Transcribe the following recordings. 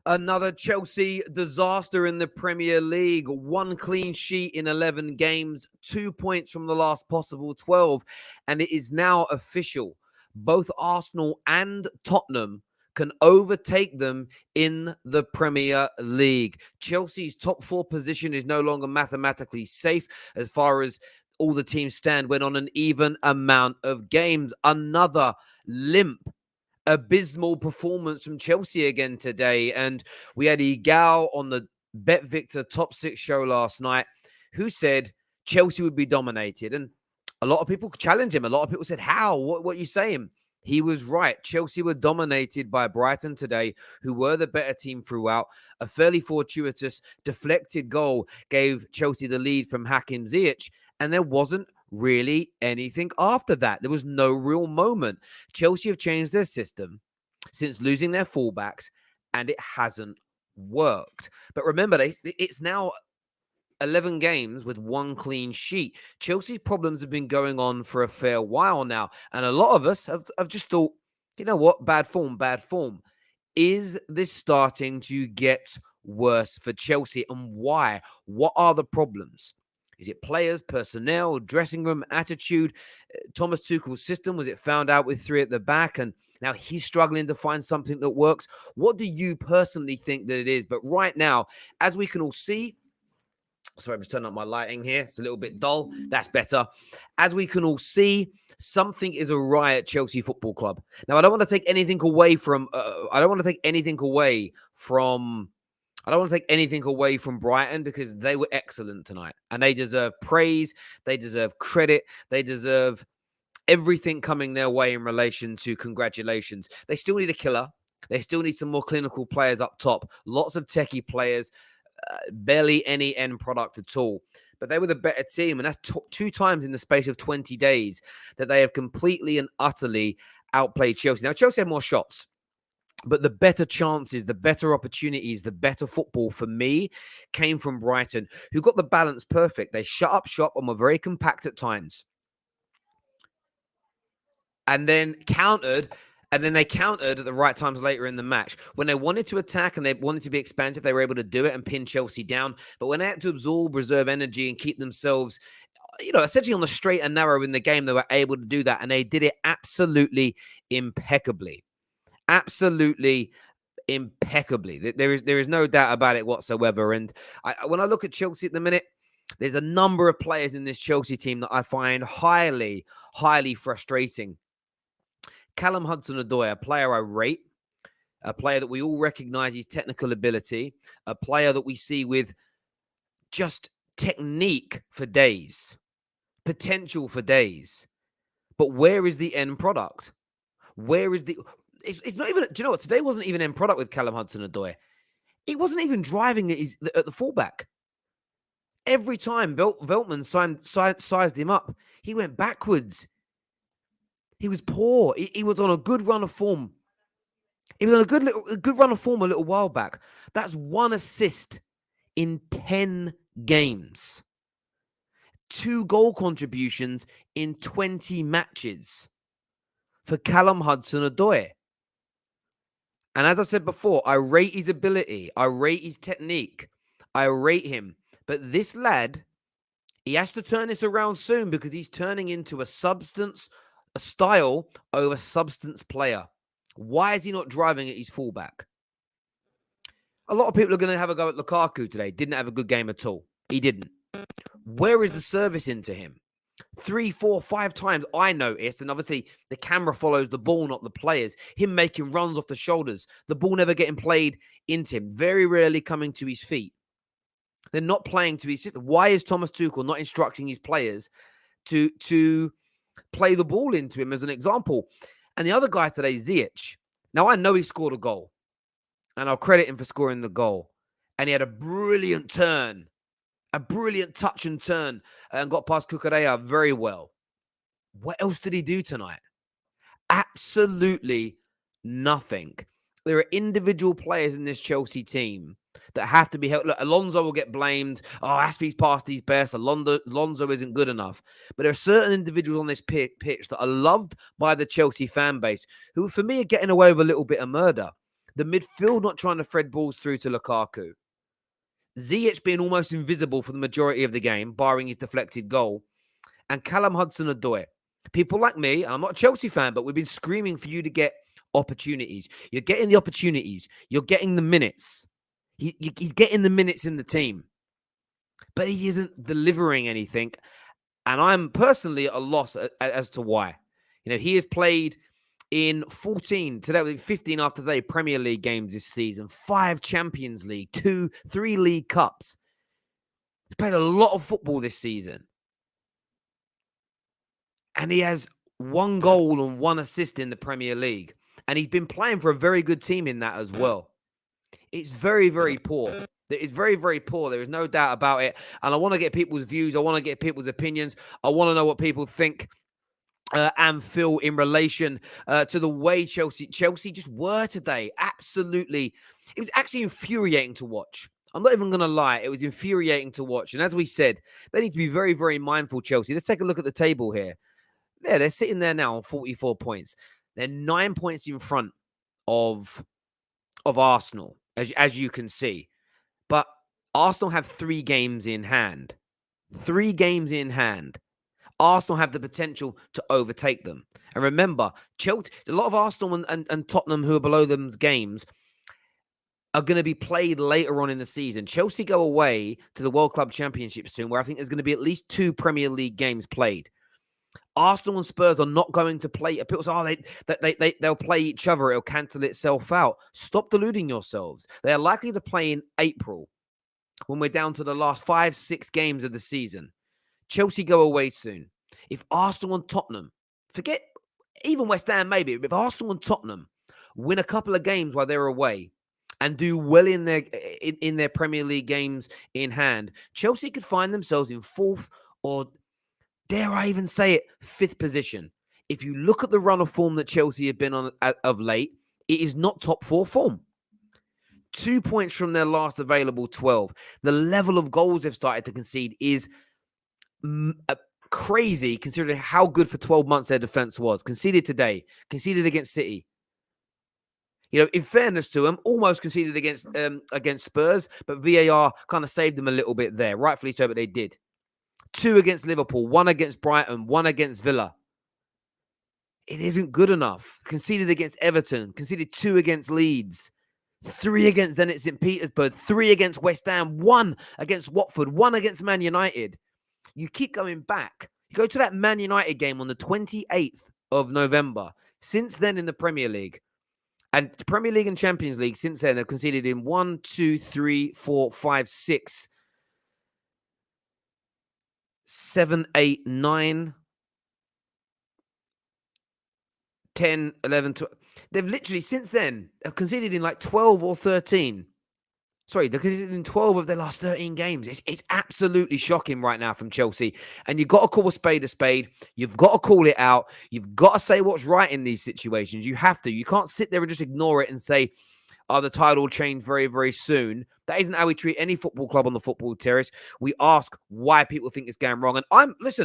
Another Chelsea disaster in the Premier League. 1 clean sheet in 11 games, 2 points from the last possible 12. And it is now official. Both Arsenal and Tottenham can overtake them in the Premier League. Chelsea's top 4 position is no longer mathematically safe as far as all the teams stand when on an even amount of games. Another limp, abysmal performance from Chelsea again today. And we had Igal on the Bet Victor Top 6 show last night who said Chelsea would be dominated. And a lot of people challenged him. A lot of people said, how? What are you saying? He was right. Chelsea were dominated by Brighton today, who were the better team throughout. A fairly fortuitous deflected goal gave Chelsea the lead from Hakim Ziyech, and there wasn't really anything after that. There was no real moment. Chelsea have changed their system since losing their fullbacks, and it hasn't worked. But remember, it's now 11 games with 1 clean sheet. Chelsea's problems have been going on for a fair while now, and a lot of us have just thought, you know what, bad form, bad form. Is this starting to get worse for Chelsea, and why? What are the problems? Is it players, personnel, dressing room, attitude? Thomas Tuchel's system, was it found out with 3 at the back and now he's struggling to find something that works? What do you personally think that it is? But right now, as we can all see, sorry, I'm just turning up my lighting here. It's a little bit dull. That's better. As we can all see, something is awry at Chelsea Football Club. Now, I don't want to take anything away from Brighton because they were excellent tonight and they deserve praise. They deserve credit. They deserve everything coming their way in relation to congratulations. They still need a killer. They still need some more clinical players up top. Lots of techie players. Barely any end product at all. But they were the better team. And that's 2 times in the space of 20 days that they have completely and utterly outplayed Chelsea. Now, Chelsea had more shots. But the better chances, the better opportunities, the better football for me came from Brighton, who got the balance perfect. They shut up shop and were very compact at times. And then countered, they countered at the right times later in the match. When they wanted to attack and they wanted to be expansive, they were able to do it and pin Chelsea down. But when they had to absorb, reserve energy and keep themselves, essentially on the straight and narrow in the game, they were able to do that. And they did it absolutely impeccably. Absolutely impeccably. There is no doubt about it whatsoever. And when I look at Chelsea at the minute, there's a number of players in this Chelsea team that I find highly, highly frustrating. Callum Hudson-ODOI, a player I rate, a player that we all recognize his technical ability, a player that we see with just technique for days, potential for days. But where is the end product? Where is the... It's not even... Do you know what? Today wasn't even end product with Callum Hudson-ODOI. He wasn't even driving at the fullback. Every time Veltman sized him up, he went backwards. He was poor. He was on a good run of form. He was on a good run of form a little while back. That's 1 assist in 10 games. 2 goal contributions in 20 matches for Callum Hudson-ODOI. And as I said before, I rate his ability. I rate his technique. I rate him. But this lad, he has to turn this around soon because he's turning into a style over substance player. Why is he not driving at his fullback? A lot of people are going to have a go at Lukaku today. Didn't have a good game at all. He didn't. Where is the service into him? 3, 4, 5 times I noticed, and obviously the camera follows the ball, not the players. Him making runs off the shoulders. The ball never getting played into him. Very rarely coming to his feet. They're not playing to his system. Why is Thomas Tuchel not instructing his players to play the ball into him as an example? And the other guy today, Ziyech. Now, I know he scored a goal. And I'll credit him for scoring the goal. And he had a brilliant turn. A brilliant touch and turn. And got past Kukureya very well. What else did he do tonight? Absolutely nothing. There are individual players in this Chelsea team that have to be held. Look, Alonso will get blamed. Oh, Aspie's past his best. Alonso isn't good enough. But there are certain individuals on this pitch that are loved by the Chelsea fan base who, for me, are getting away with a little bit of murder. The midfield not trying to thread balls through to Lukaku. Ziyech being almost invisible for the majority of the game, barring his deflected goal. And Callum Hudson-Odoi. People like me, and I'm not a Chelsea fan, but we've been screaming for you to get opportunities. You're getting the opportunities. You're getting the minutes. He's getting the minutes in the team. But he isn't delivering anything. And I'm personally at a loss as to why. He has played in 14, today 15 after today, Premier League games this season, 5 Champions League, 3 League Cups. He's played a lot of football this season. And he has 1 goal and 1 assist in the Premier League. And he's been playing for a very good team in that as well. It's very, very poor. It's very, very poor. There is no doubt about it. And I want to get people's views. I want to get people's opinions. I want to know what people think and feel in relation to the way Chelsea just were today. Absolutely. It was actually infuriating to watch. I'm not even going to lie. It was infuriating to watch. And as we said, they need to be very, very mindful, Chelsea. Let's take a look at the table here. Yeah, they're sitting there now on 44 points. They're 9 points in front of Arsenal, as you can see. But Arsenal have 3 games in hand. 3 games in hand. Arsenal have the potential to overtake them. And remember, Chelsea, a lot of Arsenal and Tottenham who are below them's games are going to be played later on in the season. Chelsea go away to the World Club Championship soon, where I think there's going to be at least 2 Premier League games played. Arsenal and Spurs are not going to play. People say, they'll play each other. It'll cancel itself out. Stop deluding yourselves. They are likely to play in April when we're down to the last 5-6 games of the season. Chelsea go away soon. If Arsenal and Tottenham, forget even West Ham maybe, but if Arsenal and Tottenham win a couple of games while they're away and do well in their Premier League games in hand, Chelsea could find themselves in 4th or, dare I even say it, 5th position. If you look at the run of form that Chelsea have been on of late, it is not top 4 form. 2 points from their last available 12. The level of goals they've started to concede is crazy, considering how good for 12 months their defense was. Conceded today, conceded against City. In fairness to them, almost conceded against Spurs, but VAR kind of saved them a little bit there. Rightfully so, but they did. 2 against Liverpool, 1 against Brighton, 1 against Villa. It isn't good enough. Conceded against Everton, conceded 2 against Leeds, 3 against Zenit St. Petersburg, 3 against West Ham, 1 against Watford, 1 against Man United. You keep going back. You go to that Man United game on the 28th of November. Since then in the Premier League, and the Premier League and Champions League, since then, they've conceded in 1, 2, 3, 4, 5, 6, 7, 8, 9, 10, 11, 12. They've literally, since then, conceded in like 12 or 13. Sorry, they've conceded in 12 of their last 13 games. It's absolutely shocking right now from Chelsea. And you've got to call a spade a spade. You've got to call it out. You've got to say what's right in these situations. You have to. You can't sit there and just ignore it and say, the tide will change very, very soon. That isn't how we treat any football club on the football terrace. We ask why people think it's going wrong. And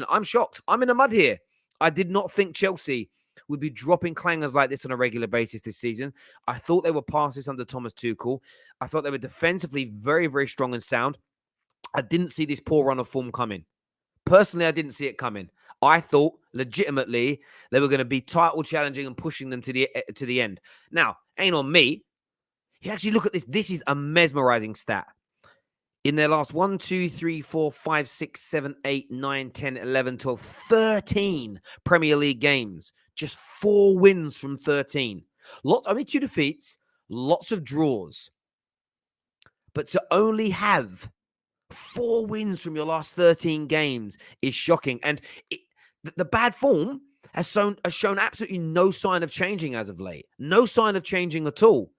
I'm shocked. I'm in the mud here. I did not think Chelsea would be dropping clangers like this on a regular basis this season. I thought they were past this under Thomas Tuchel. I felt they were defensively very, very strong and sound. I didn't see this poor run of form coming. Personally, I didn't see it coming. I thought, legitimately, they were going to be title challenging and pushing them to the end. Now, ain't on me. You actually look at this. This is a mesmerizing stat. In their last 1, 2, 3, 4, 5, 6, 7, 8, 9, 10, 11, 12, 13 Premier League games. Just 4 wins from 13. Only 2 defeats, lots of draws. But to only have 4 wins from your last 13 games is shocking. And the bad form has shown absolutely no sign of changing as of late. No sign of changing at all.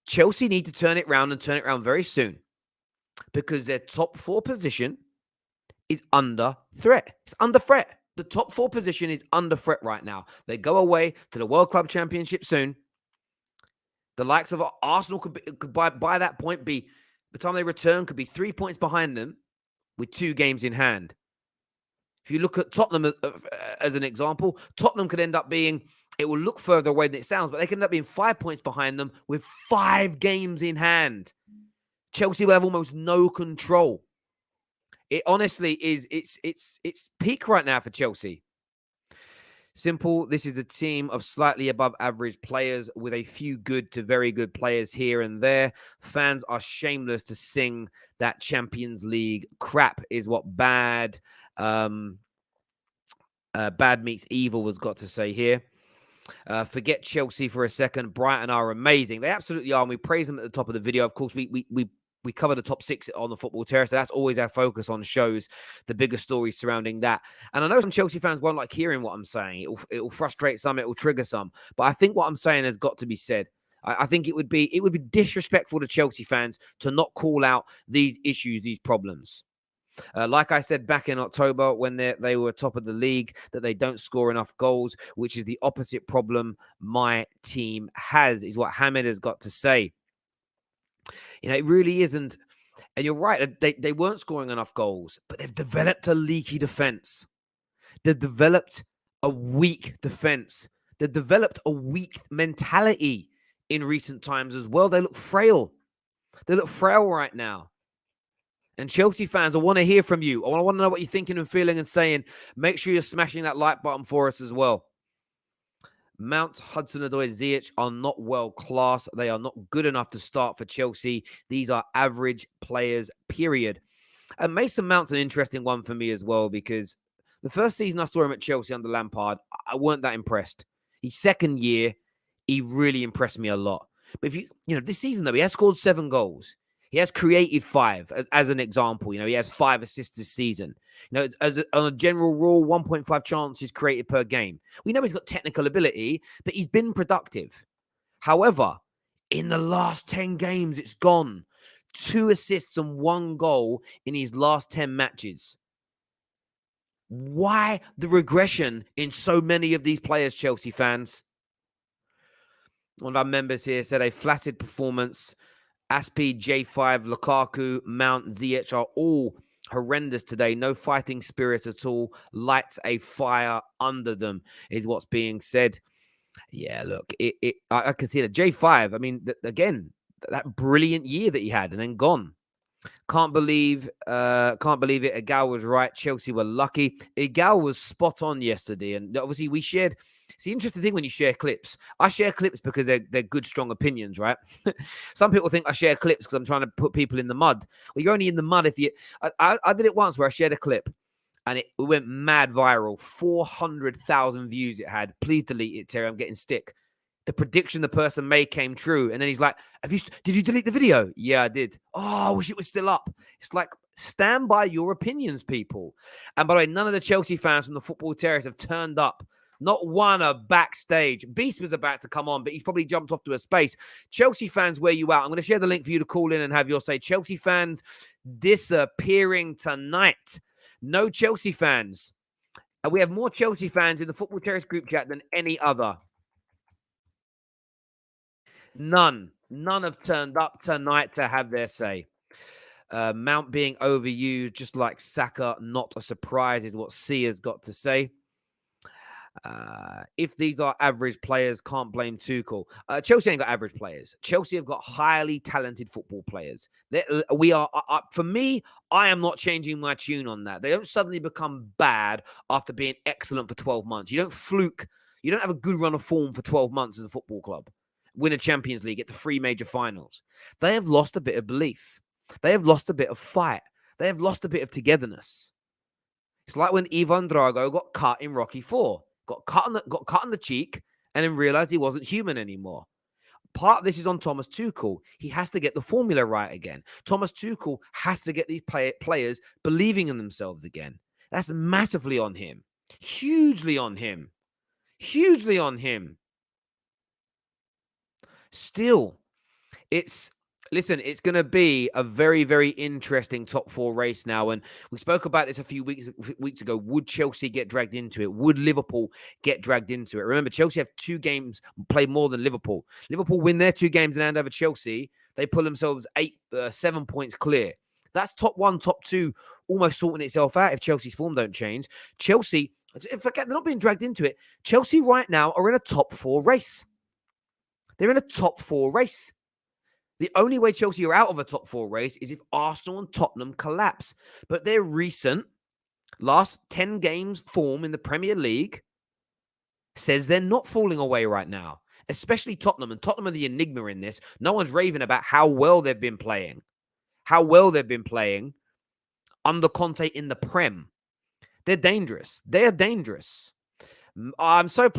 Chelsea need to turn it around and turn it around very soon, because their top 4 position is under threat. It's under threat. The top 4 position is under threat right now. They go away to the World Club Championship soon. The likes of Arsenal could by that point be, by the time they return, could be 3 points behind them with 2 games in hand. If you look at Tottenham as an example, Tottenham could end up being It will look further away than it sounds, but they can end up being 5 points behind them with 5 games in hand. Chelsea will have almost no control. It honestly is, it's peak right now for Chelsea. Simple, this is a team of slightly above average players with a few good to very good players here and there. Fans are shameless to sing that Champions League crap is what bad meets evil was got to say here. Forget Chelsea for a second. Brighton are amazing. They absolutely are, and we praise them at the top of the video. Of course, we cover the top 6 on the Football Terrace. So that's always our focus on shows, the bigger stories surrounding that. And I know some Chelsea fans won't like hearing what I'm saying. It'll frustrate some, it will trigger some. But I think what I'm saying has got to be said. I think it would be disrespectful to Chelsea fans to not call out these issues, these problems. Like I said back in October when they were top of the league, that they don't score enough goals, which is the opposite problem my team has, is what Hamid has got to say. You know, it really isn't. And you're right, they weren't scoring enough goals, but they've developed a leaky defense. They've developed a weak defense. They've developed a weak mentality in recent times as well. They look frail. They look frail right now. And Chelsea fans, I want to hear from you. I want to know what you're thinking and feeling and saying. Make sure you're smashing that like button for us as well. Mount, HUDSON-ODOI, ziyeh are not world class. They are not good enough to start for Chelsea. These are average players, period. And Mason Mount's an interesting one for me as well, because the first season I saw him at Chelsea under Lampard, I weren't that impressed. His second year, he really impressed me a lot. But if this season though, he has scored 7 goals. He has created 5 as an example. He has 5 assists this season. On a general rule, 1.5 chances created per game. We know he's got technical ability, but he's been productive. However, in the last 10 games, it's gone. 2 assists and 1 goal in his last 10 matches. Why the regression in so many of these players, Chelsea fans? One of our members here said a flaccid performance. Aspi, J5, Lukaku, Mount, ziyeh are all horrendous today. No fighting spirit at all. Lights a fire under them is what's being said. Yeah, look, I can see that. J5, I mean, again, that brilliant year that he had and then gone. Can't believe it. Igal was right. Chelsea were lucky. Igal was spot on yesterday. And obviously we shared. It's the interesting thing when you share clips. I share clips because they're good, strong opinions, right? Some people think I share clips because I'm trying to put people in the mud. Well, you're only in the mud if you... I did it once where I shared a clip and it went mad viral. 400,000 views it had. Please delete it, Terry. I'm getting stick. The prediction the person made came true. And then he's like, did you delete the video? Yeah, I did. Oh, I wish it was still up. It's like, stand by your opinions, people. And by the way, none of the Chelsea fans from the Football Terrace have turned up. Not one are backstage. Beast was about to come on, but he's probably jumped off to a space. Chelsea fans, where you at? I'm going to share the link for you to call in and have your say. Chelsea fans disappearing tonight. No Chelsea fans. And we have more Chelsea fans in the Football Terrace group chat than any other. None have turned up tonight to have their say. Mount being overused, just like Saka, not a surprise, is what C has got to say. If these are average players, can't blame Tuchel. Chelsea ain't got average players. Chelsea have got highly talented football players. For me, I am not changing my tune on that. They don't suddenly become bad after being excellent for 12 months. You don't fluke. You don't have a good run of form for 12 months as a football club. Win a Champions League, get to 3 major finals. They have lost a bit of belief. They have lost a bit of fight. They have lost a bit of togetherness. It's like when Ivan Drago got cut in Rocky 4. Got cut on the cheek and then realized he wasn't human anymore. Part of this is on Thomas Tuchel. He has to get the formula right again. Thomas Tuchel has to get these players believing in themselves again. That's massively on him. Hugely on him. Hugely on him. Still, it's going to be a very, very interesting top 4 race now. And we spoke about this a few weeks ago. Would Chelsea get dragged into it? Would Liverpool get dragged into it? Remember, Chelsea have 2 games played more than Liverpool. Liverpool win their 2 games and hand over Chelsea. They pull themselves 7 points clear. That's top 1, top 2 almost sorting itself out if Chelsea's form don't change. Chelsea Forget, they're not being dragged into it. Chelsea right now are in a top 4 race. They're in a top 4 race. The only way Chelsea are out of a top 4 race is if Arsenal and Tottenham collapse. But their recent last 10 games form in the Premier League says they're not falling away right now, especially Tottenham. And Tottenham are the enigma in this. No one's raving about how well they've been playing. How well they've been playing under Conte in the Prem. They're dangerous. They're dangerous. I'm so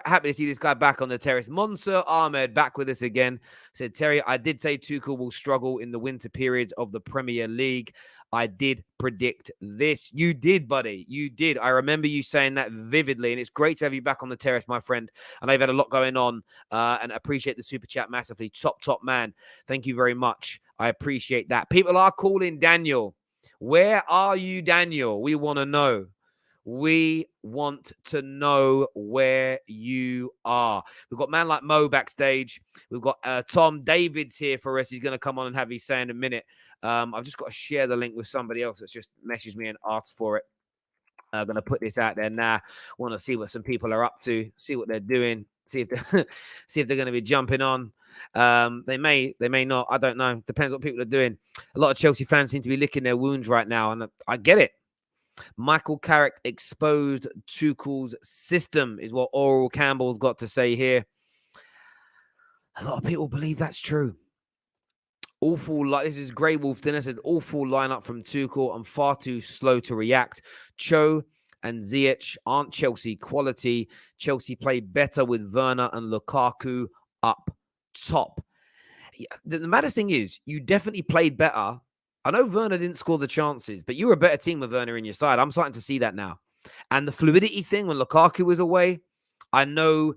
happy to see this guy back on the terrace. Monser Ahmed back with us again. Said, Terry, I did say Tuchel will struggle in the winter periods of the Premier League. I did predict this. You did, buddy. You did. I remember you saying that vividly, and it's great to have you back on the terrace, my friend. I know you've had a lot going on, and I appreciate the super chat massively. Top man. Thank you very much. I appreciate that. People are calling Daniel. Where are you, Daniel? We want to know. We want to know where you are. We've got man like Mo backstage. We've got Tom David's here for us. He's going to come on and have his say in a minute. I've just got to share the link with somebody else that's just messaged me and asked for it. I'm going to put this out there now. Want to see what some people are up to, see what they're doing, see if they're going to be jumping on. They may not. I don't know. Depends what people are doing. A lot of Chelsea fans seem to be licking their wounds right now, and I get it. Michael Carrick exposed Tuchel's system is what Oral Campbell's got to say here. A lot of people believe that's true. Awful, this is Grey Wolf Dinner, says awful lineup from Tuchel and far too slow to react. Cho and Ziyech aren't Chelsea quality. Chelsea play better with Werner and Lukaku up top. The maddest thing is, you definitely played better. I know Werner didn't score the chances, but you were a better team with Werner in your side. I'm starting to see that now. And the fluidity thing when Lukaku was away, I know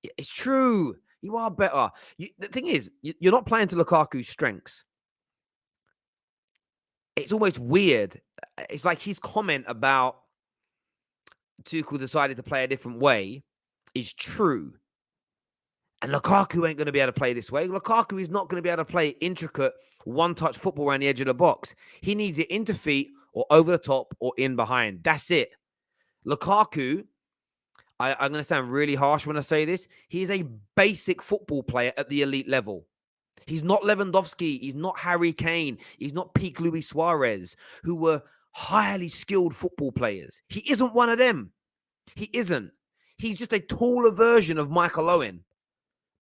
it's true. You are better. The thing is, you're not playing to Lukaku's strengths. It's almost weird. It's like his comment about Tuchel decided to play a different way is true. And Lukaku ain't going to be able to play this way. Lukaku is not going to be able to play intricate one-touch football around the edge of the box. He needs it into feet or over the top or in behind. That's it. Lukaku, I'm going to sound really harsh when I say this. He is a basic football player at the elite level. He's not Lewandowski. He's not Harry Kane. He's not peak Luis Suarez, who were highly skilled football players. He isn't one of them. He isn't. He's just a taller version of Michael Owen.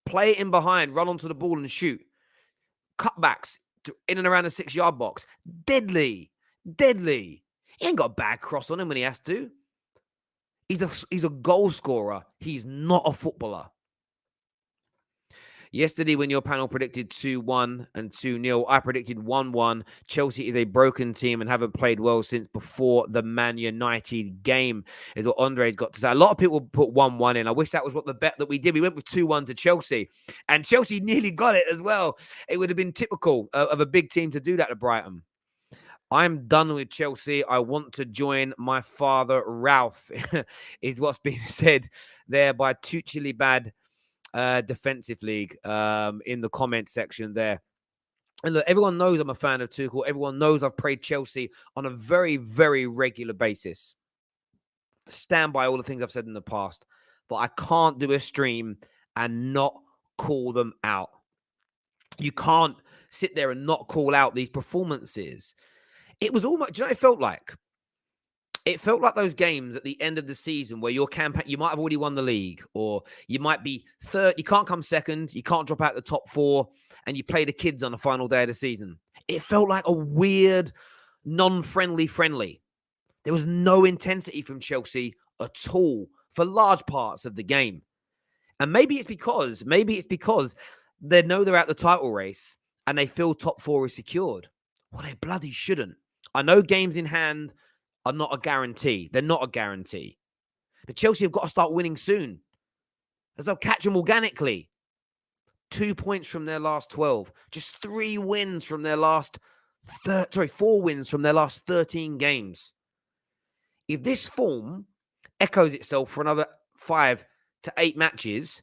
Play it in behind, run onto the ball and shoot. Cutbacks in and around the 6-yard box. Deadly. He ain't got a bad cross on him when he has to. He's a goal scorer. He's not a footballer. Yesterday, when your panel predicted 2-1 and 2-0, I predicted 1-1. Chelsea is a broken team and haven't played well since before the Man United game, is what Andre's got to say. A lot of people put 1-1 in. I wish that was what the bet that we did. We went with 2-1 to Chelsea, and Chelsea nearly got it as well. It would have been typical of a big team to do that to Brighton. I'm done with Chelsea. I want to join my father, Ralph, is what's being said there by Tuchel Bad Defensive League in the comment section there. And look, everyone knows I'm a fan of Tuchel. Everyone knows I've prayed Chelsea on a very, very regular basis. Stand by all the things I've said in the past. But I can't do a stream and not call them out. You can't sit there and not call out these performances. It was almost, do you know what it felt like? It felt like those games at the end of the season where your campaign, you might have already won the league, or you might be third. You can't come second. You can't drop out the top 4, and you play the kids on the final day of the season. It felt like a weird, non-friendly. There was no intensity from Chelsea at all for large parts of the game. And maybe it's because they know they're out the title race and they feel top 4 is secured. Well, they bloody shouldn't. I know games in hand are not a guarantee. They're not a guarantee. But Chelsea have got to start winning soon, as they'll catch them organically. 2 points from their last 12. Just 4 wins from their last 13 games. If this form echoes itself for another 5 to 8 matches,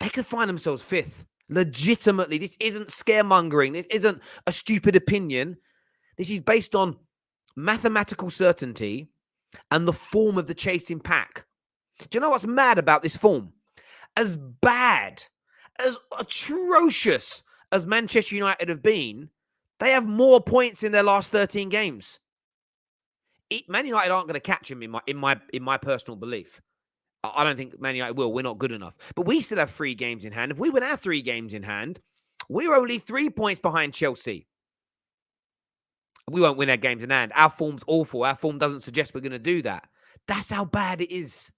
they could find themselves 5th. Legitimately, this isn't scaremongering. This isn't a stupid opinion. This is based on mathematical certainty and the form of the chasing pack. Do you know what's mad about this form? As bad, as atrocious as Manchester United have been, they have more points in their last 13 games. Man United aren't going to catch him in my personal belief. I don't think Man United will. We're not good enough. But we still have 3 games in hand. If we win our 3 games in hand, we're only 3 points behind Chelsea. We won't win our games in hand. Our form's awful. Our form doesn't suggest we're going to do that. That's how bad it is.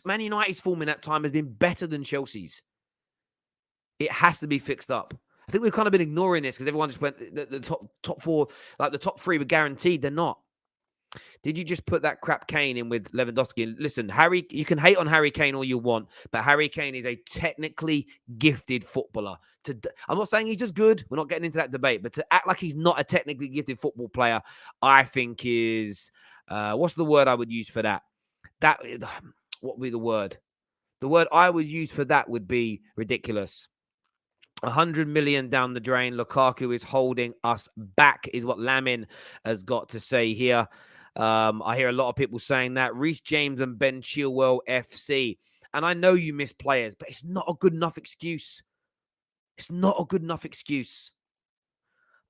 Man United's form in that time has been better than Chelsea's. It has to be fixed up. I think we've kind of been ignoring this because everyone just went the top 4, like the top 3 were guaranteed. They're not. Did you just put that crap Kane in with Lewandowski? Listen, you can hate on Harry Kane all you want, but Harry Kane is a technically gifted footballer. I'm not saying he's just good. We're not getting into that debate, but to act like he's not a technically gifted football player, I think is, what's the word I would use for that? What would be the word? The word I would use for that would be ridiculous. 100 million down the drain. Lukaku is holding us back, is what Lamin has got to say here. I hear a lot of people saying that. Reece James and Ben Chilwell FC. And I know you miss players, but it's not a good enough excuse. It's not a good enough excuse.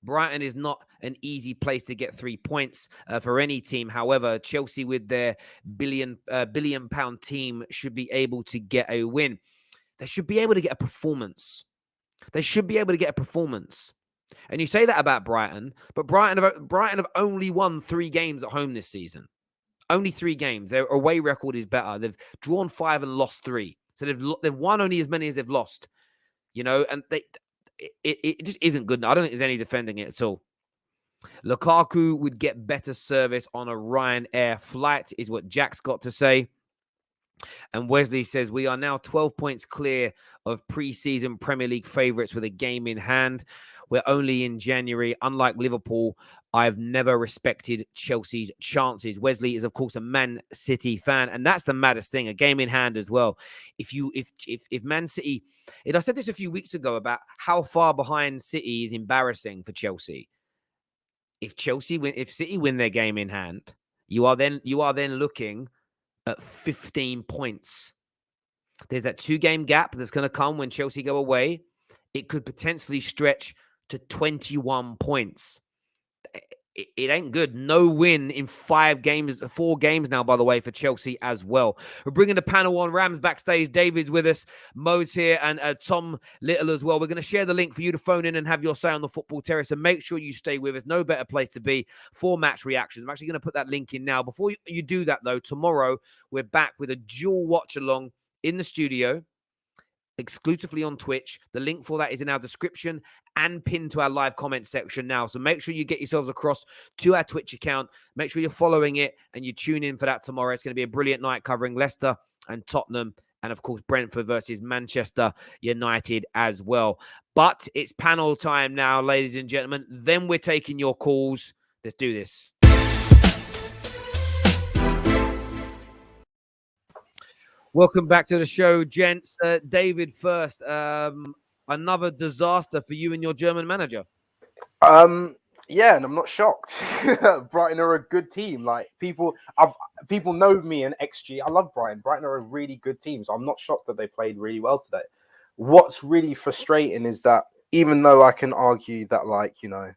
Brighton is not an easy place to get 3 points for any team. However, Chelsea with their billion pound team should be able to get a win. They should be able to get a performance. They should be able to get a performance. And you say that about Brighton, but Brighton have only won 3 games at home this season. Only 3 games. Their away record is better. They've drawn 5 and lost 3. So they've won only as many as they've lost. You know, and it just isn't good. I don't think there's any defending it at all. Lukaku would get better service on a Ryanair flight, is what Jack's got to say. And Wesley says, we are now 12 points clear of pre-season Premier League favourites with a game in hand. We're only in January. Unlike Liverpool, I've never respected Chelsea's chances. Wesley is, of course, a Man City fan, and that's the maddest thing, a game in hand as well. If Man City... And I said this a few weeks ago about how far behind City is embarrassing for Chelsea. If City win their game in hand, you are then looking at 15 points. There's that 2-game gap that's going to come when Chelsea go away. It could potentially stretch to 21 points. It ain't good. No win in 4 games now, by the way, for Chelsea as well. We're bringing the panel on. Rams backstage. David's with us. Mo's here and Tom Little as well. We're going to share the link for you to phone in and have your say on the football terrace. And make sure you stay with us. No better place to be for match reactions. I'm actually going to put that link in now. Before you do that, though, tomorrow we're back with a dual watch along in the studio, exclusively on Twitch. The link for that is in our description and pinned to our live comment section now. So make sure you get yourselves across to our Twitch account. Make sure you're following it and you tune in for that tomorrow. It's going to be a brilliant night covering Leicester and Tottenham and, of course, Brentford versus Manchester United as well. But it's panel time now, ladies and gentlemen. Then we're taking your calls. Let's do this. Welcome back to the show, gents. David first. Another disaster for you and your German manager. Yeah, and I'm not shocked. Brighton are a good team. Like people know me and XG. I love Brighton. Brighton are a really good team, so I'm not shocked that they played really well today. What's really frustrating is that even though I can argue that, like, you know,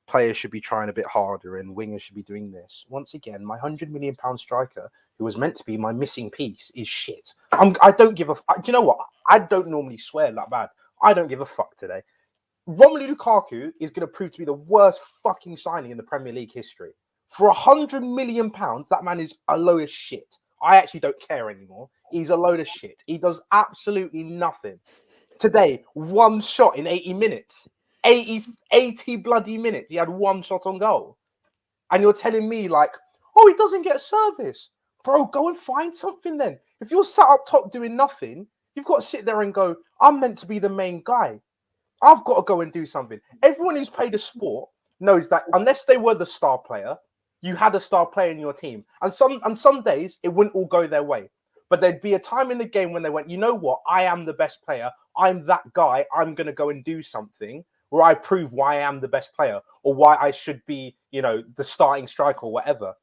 players should be trying a bit harder and wingers should be doing this, once again, my £100 million striker, who was meant to be my missing piece, is shit. I don't give a... Do you know what? I don't normally swear that bad. I don't give a fuck today. Romelu Lukaku is going to prove to be the worst fucking signing in the Premier League history. For £100 million, that man is a load of shit. I actually don't care anymore. He's a load of shit. He does absolutely nothing. Today, 1 shot in 80 minutes. 80 bloody minutes. He had 1 shot on goal. And you're telling me, like, oh, he doesn't get service. Bro, go and find something then. If you're sat up top doing nothing, you've got to sit there and go, I'm meant to be the main guy. I've got to go and do something. Everyone who's played a sport knows that unless they were the star player, you had a star player in your team. And some days, it wouldn't all go their way. But there'd be a time in the game when they went, you know what? I am the best player. I'm that guy. I'm going to go and do something where I prove why I am the best player or why I should be, you know, the starting striker or whatever.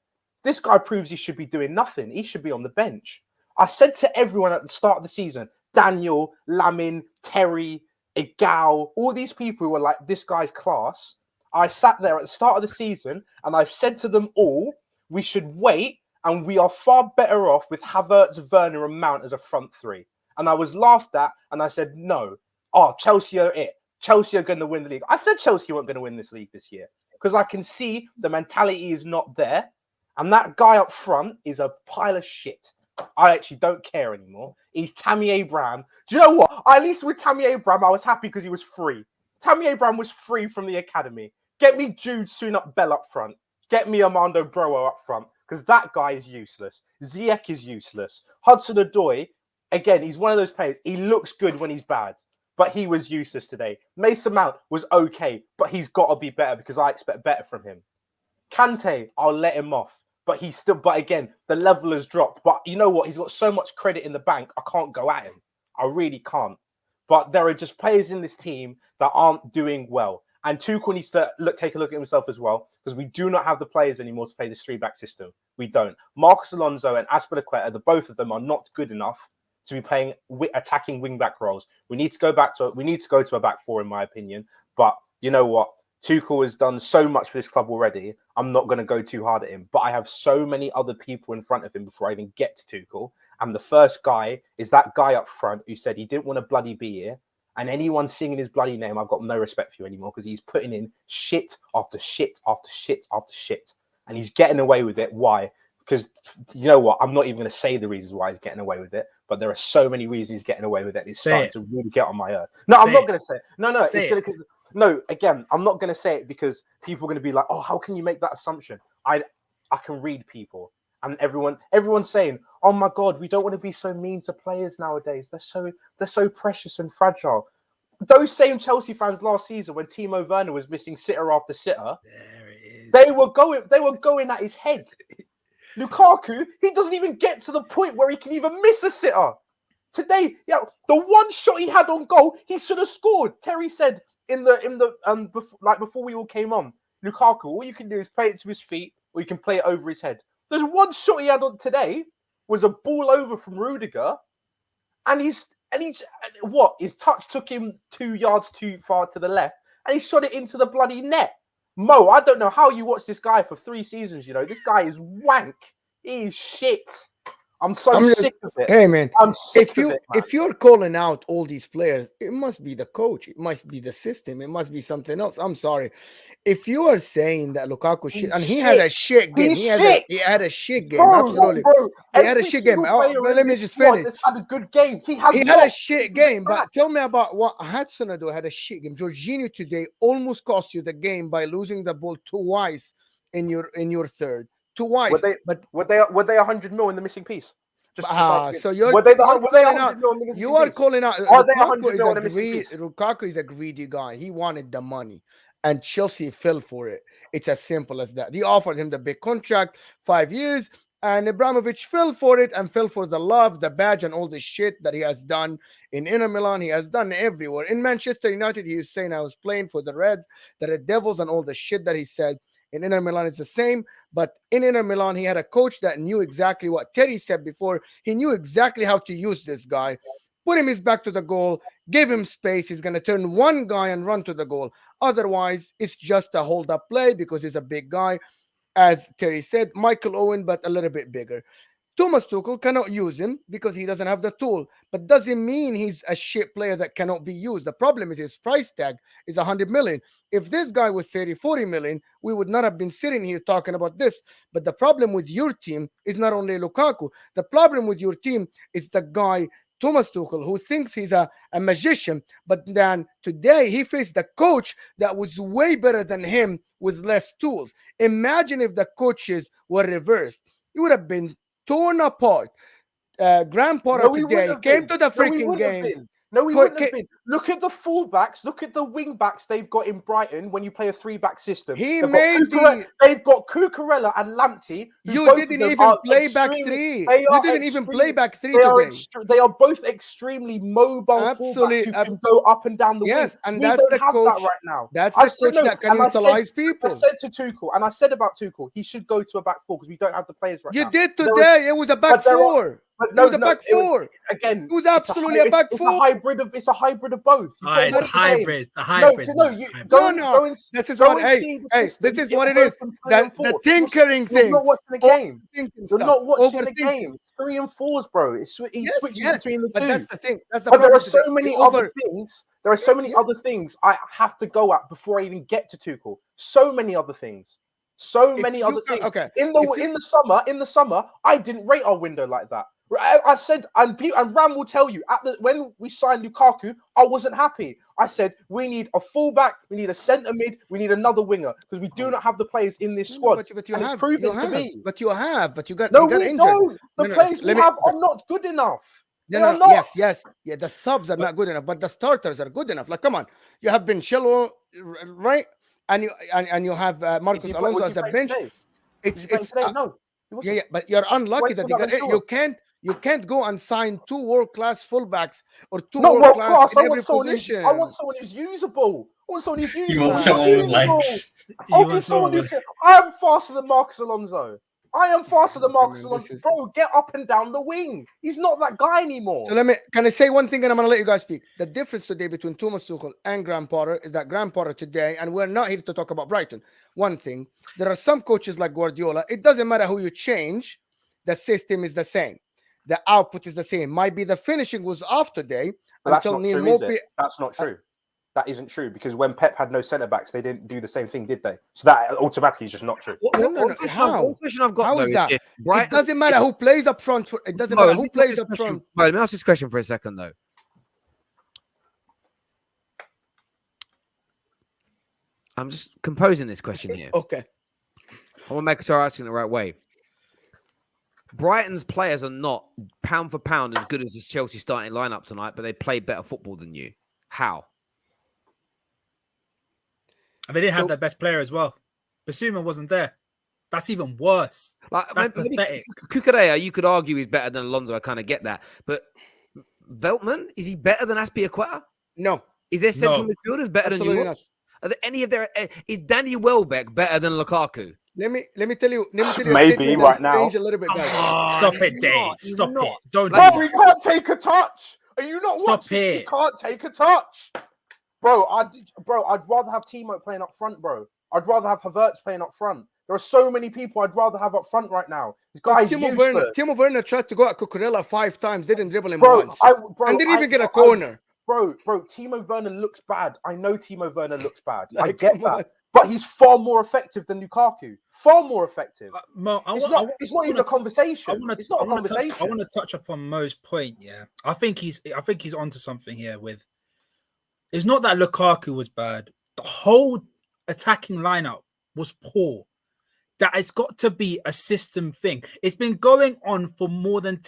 This guy proves he should be doing nothing. He should be on the bench. I said to everyone at the start of the season, Daniel, Lamin, Terry, Igal, all these people who were like, this guy's class. I sat there at the start of the season and I've said to them all, we should wait and we are far better off with Havertz, Werner and Mount as a front three. And I was laughed at and I said, no. Oh, Chelsea are it. Chelsea are going to win the league. I said Chelsea weren't going to win this league this year because I can see the mentality is not there. And that guy up front is a pile of shit. I actually don't care anymore. He's Tammy Abraham. Do you know what? At least with Tammy Abraham, I was happy because he was free. Tammy Abraham was free from the academy. Get me Jude Sunak-Bell up front. Get me Armando Broa up front because that guy is useless. Ziyech is useless. Hudson-Odoi, again, he's one of those players. He looks good when he's bad, but he was useless today. Mason Mount was okay, but he's got to be better because I expect better from him. Kante, I'll let him off. But again, the level has dropped. But you know what? He's got so much credit in the bank. I can't go at him. I really can't. But there are just players in this team that aren't doing well. And Tuchel needs to take a look at himself as well, because we do not have the players anymore to play this 3-back system. We don't. Marcos Alonso and Azpilicueta, the both of them are not good enough to be playing attacking wing-back roles. We need to go to a back four, in my opinion. But you know what? Tuchel has done so much for this club already. I'm not going to go too hard at him. But I have so many other people in front of him before I even get to Tuchel. And the first guy is that guy up front who said he didn't want to bloody be here. And anyone singing his bloody name, I've got no respect for you anymore because he's putting in shit after shit after shit after shit. And he's getting away with it. Why? Because you know what? I'm not even going to say the reasons why he's getting away with it. But there are so many reasons he's getting away with it. It's starting to really get on my nerve. No, I'm not going to say it. No, it's going to because... No, again, I'm not going to say it because people are going to be like, oh, how can you make that assumption? I can read people. And everyone's saying, oh my God, we don't want to be so mean to players nowadays. They're so precious and fragile. Those same Chelsea fans last season, when Timo Werner was missing sitter after sitter, they were going at his head. Lukaku, he doesn't even get to the point where he can even miss a sitter. Today, the one shot he had on goal, he should have scored. Terry said before we all came on, Lukaku, all you can do is play it to his feet or you can play it over his head. There's one shot he had on today was a ball over from Rudiger, and his touch took him 2 yards too far to the left, and he shot it into the bloody net. Mo, I don't know how you watched this guy for 3 seasons. You know, this guy is wank. He is shit. I'm sick of it. Hey man, I'm sick of it, man. If you're calling out all these players, it must be the coach, it must be the system, it must be something else. I'm sorry. If you are saying that Lukaku shit, and he had a shit game, he had a shit game, absolutely. Bro, he had a shit game. Let me just finish. This had a good game. He had a shit game, but tell me about what HUDSON-ODOI had a shit game. Jorginho today almost cost you the game by losing the ball twice in your third. Twice. Were they 100 mil in the missing piece? So you are calling out. Lukaku is a greedy guy. He wanted the money, and Chelsea fell for it. It's as simple as that. They offered him the big contract, 5 years, and Abramovich fell for it and fell for the love, the badge, and all the shit that he has done in Inter Milan. He has done everywhere. In Manchester United, he was saying I was playing for the Reds, the Red Devils, and all the shit that he said. In Inter Milan, it's the same. But in Inter Milan, he had a coach that knew exactly what Terry said before. He knew exactly how to use this guy. Put him his back to the goal. Give him space. He's going to turn one guy and run to the goal. Otherwise, it's just a hold-up play because he's a big guy. As Terry said, Michael Owen, but a little bit bigger. Thomas Tuchel cannot use him because he doesn't have the tool, but doesn't mean he's a shit player that cannot be used. The problem is his price tag is 100 million. If this guy was 30, 40 million, we would not have been sitting here talking about this. But the problem with your team is not only Lukaku. The problem with your team is the guy, Thomas Tuchel, who thinks he's a magician, but then today he faced the coach that was way better than him with less tools. Imagine if the coaches were reversed. It would have been torn apart. Graham Potter today came to the freaking game. No, we wouldn't have been. Look at the fullbacks. Look at the wing backs they've got in Brighton when you play a 3-back system. They've got Cucurella and Lamptey. You didn't even play back three. You didn't even play back three today. They are both extremely mobile fullbacks who can go up and down the wing. Yes, and that's the coach right now. That's the coach that can utilize people. I said to Tuchel, and I said about Tuchel, he should go to a back four because we don't have the players right now. You did today. It was a back four. It was a back four. Again, it was absolutely a back four. It's a hybrid of both. It's a hybrid. No. This is what. Hey, this is what it is. The tinkering thing. You're not watching the game. You're not watching the game. It's 3 and 4s, bro. He's switching between the two. But that's the thing. But there are so many other things. There are so many other things I have to go at before I even get to Tuchel. So many other things. So many other things. Okay. In the summer, I didn't rate our window like that. I said, and Ram will tell you, when we signed Lukaku, I wasn't happy. I said, we need a fullback, we need a centre mid, we need another winger because we do not have the players in this squad. But you it's proven to be. But you got no, you got we injured. Don't. The players we have are not good enough. Yes. Yeah, the subs are not good enough, but the starters are good enough. Like, come on, you have Ben Chilwell, right? And you have Marcus Alonso as a bench. No. But you're unlucky that you can't go and sign 2 world-class fullbacks or 2 world-class in every position. I want someone who's usable. I want someone who's usable. You want someone with legs. I am faster than Marcus Alonso. I am faster than Marcus Alonso. Bro, get up and down the wing. He's not that guy anymore. So can I say one thing and I'm going to let you guys speak. The difference today between Thomas Tuchel and Graham Potter is that Graham Potter today, and we're not here to talk about Brighton. One thing, there are some coaches like Guardiola. It doesn't matter who you change. The system is the same. The output is the same. Might be the finishing was off today. That's not true, is it? That's not true. That isn't true because when Pep had no centre backs, they didn't do the same thing, did they? So that automatically is just not true. No. One question I've got How though is that? Brighton, it doesn't matter who plays up front. It doesn't matter who plays up front. Let me ask this question for a second though. I'm just composing this question here. Okay. I want to make sure I'm asking the right way. Brighton's players are not pound for pound as good as this Chelsea starting lineup tonight, but they play better football than you. How? And they didn't have their best player as well. Basuma wasn't there. That's even worse. That's pathetic. Cucurella, you could argue he's better than Alonso. I kind of get that. But Veltman, is he better than Azpilicueta? No. Is there central midfielders better than yours? Are there any of their? Is Danny Welbeck better than Lukaku? Let me tell you. Maybe right now. A little bit, guys. Stop it, Dave. Stop it. Don't. Bro, we can't take a touch. Are you not watching? It. You can't take a touch. Bro, I'd rather have Timo playing up front, bro. I'd rather have Havertz playing up front. There are so many people I'd rather have up front right now. This guy's Timo Werner tried to go at Cucurella 5 times, didn't dribble him once. And didn't even get a corner. Bro, Timo Werner looks bad. I know Timo Werner looks bad. I get that. But he's far more effective than Lukaku. Far more effective. It's not even a conversation. It's not a conversation. I want to touch upon Mo's point, yeah. I think he's onto something here with... It's not that Lukaku was bad. The whole attacking lineup was poor. That has got to be a system thing. It's been going on for more than...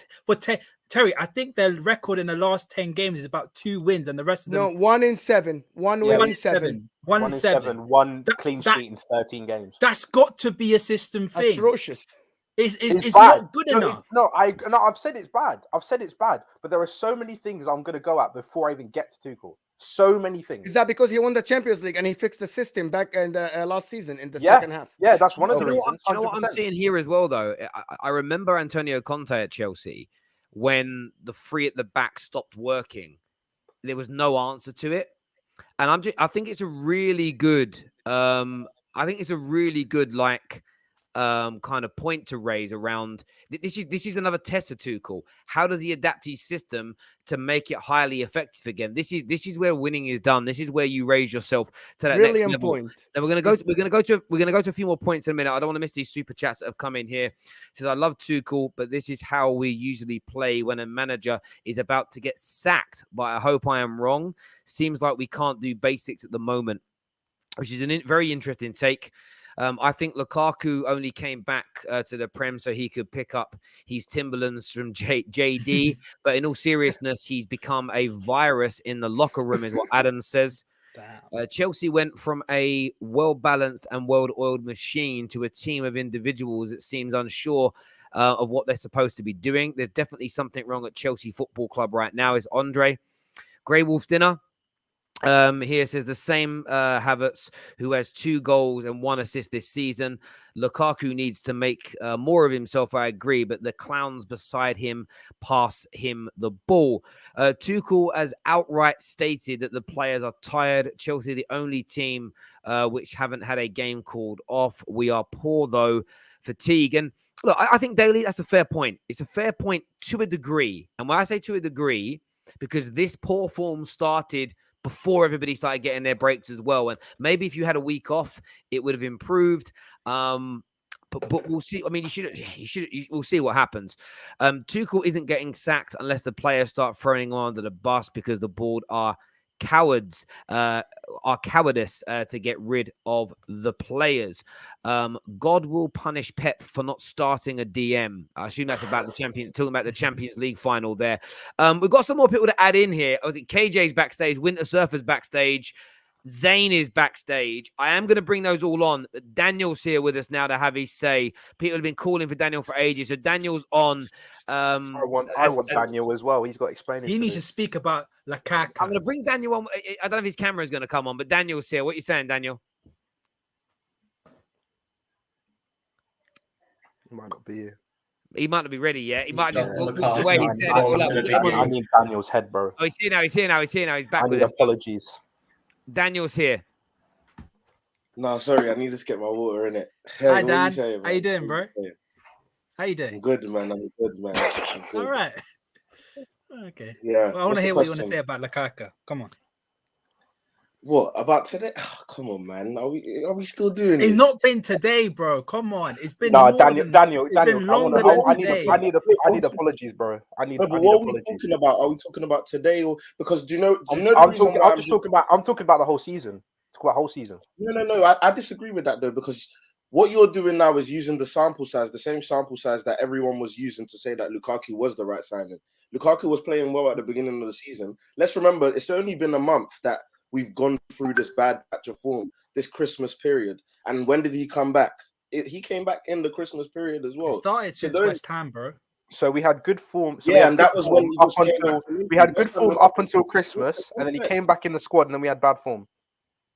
Terry, I think their record in the last 10 games is about 2 wins and the rest of them... No, 1 in 7. 1 win in 7. 1 in 7. 1 clean sheet in 13 games. That's got to be a system thing. Atrocious. It's not good enough. I've said it's bad. But there are so many things I'm going to go at before I even get to Tuchel. So many things. Is that because he won the Champions League and he fixed the system back in the last season in the second half? Yeah, that's one of the reasons. You know what I'm seeing here as well, though? I remember Antonio Conte at Chelsea when the 3 at the back stopped working. There was no answer to it. And I think it's a really good kind of point to raise around this is another test for Tuchel. How does he adapt his system to make it highly effective again? This is where winning is done. This is where you raise yourself to that next level. Point. Then we're gonna go to a few more points in a minute. I don't want to miss these super chats that have come in here. It says I love Tuchel, but this is how we usually play when a manager is about to get sacked. But I hope I am wrong. Seems like we can't do basics at the moment, which is a very interesting take. I think Lukaku only came back to the Prem so he could pick up his Timberlands from JD. But in all seriousness, he's become a virus in the locker room, is what Adam says. Chelsea went from a well-balanced and well-oiled machine to a team of individuals that seems unsure of what they're supposed to be doing. There's definitely something wrong at Chelsea Football Club right now, is Andre. Grey Wolf Dinner here says the same Havertz, who has 2 goals and 1 assist this season. Lukaku needs to make more of himself, I agree, but the clowns beside him pass him the ball. Tuchel has outright stated that the players are tired. Chelsea are the only team which haven't had a game called off. We are poor, though. Fatigue. And look, I think, Daly, that's a fair point. It's a fair point to a degree. And when I say to a degree, because this poor form started before everybody started getting their breaks as well. And maybe if you had a week off, it would have improved. But we'll see. I mean, we'll see what happens. Tuchel isn't getting sacked unless the players start throwing him under the bus because the board are cowardice to get rid of the players. God will punish Pep for not starting a DM. I assume that's about talking about the Champions League final there. We've got some more people to add in here. Was it KJ's backstage, Winter Surfer's backstage, ZAIN is backstage. I am going to bring those all on. Daniel's here with us now to have his say. People have been calling for Daniel for ages. So Daniel's on. I want Daniel as well. He's got explaining. He needs to speak about LUKAKU. I'm going to bring Daniel on. I don't know if his camera is going to come on, but Daniel's here. What are you saying, Daniel? He might not be here. He might not be ready yet. He might just walk away. He said it all up. I need Daniel's head, bro. Oh, he's here now. He's back with us. Apologies. Daniel's here. No, sorry, I need to get my water in it. Hey, hi, Dan. How you doing, bro? How you doing? I'm good, man. I'm good. All right. Okay. Yeah. Well, I want to hear what you want to say about LUKAKU. Come on. What about today? Oh, come on, man. Are we still doing it? It's not been today, bro. Come on. It's been Daniel. Been longer than today. I need apologies, bro. I need what apologies. Are we talking about? Are we talking about today or because I'm talking about the whole season. Talk about whole season. No. I disagree with that though, because what you're doing now is using the sample size, the same sample size that everyone was using to say that Lukaku was the right signing. Lukaku was playing well at the beginning of the season. Let's remember, it's only been a month that we've gone through this bad patch of form, this Christmas period. And when did he come back? He came back in the Christmas period as well. It started since West Ham, bro. So we had good form. And that was when we had good form up until Christmas, and then he came back in the squad, and then we had bad form.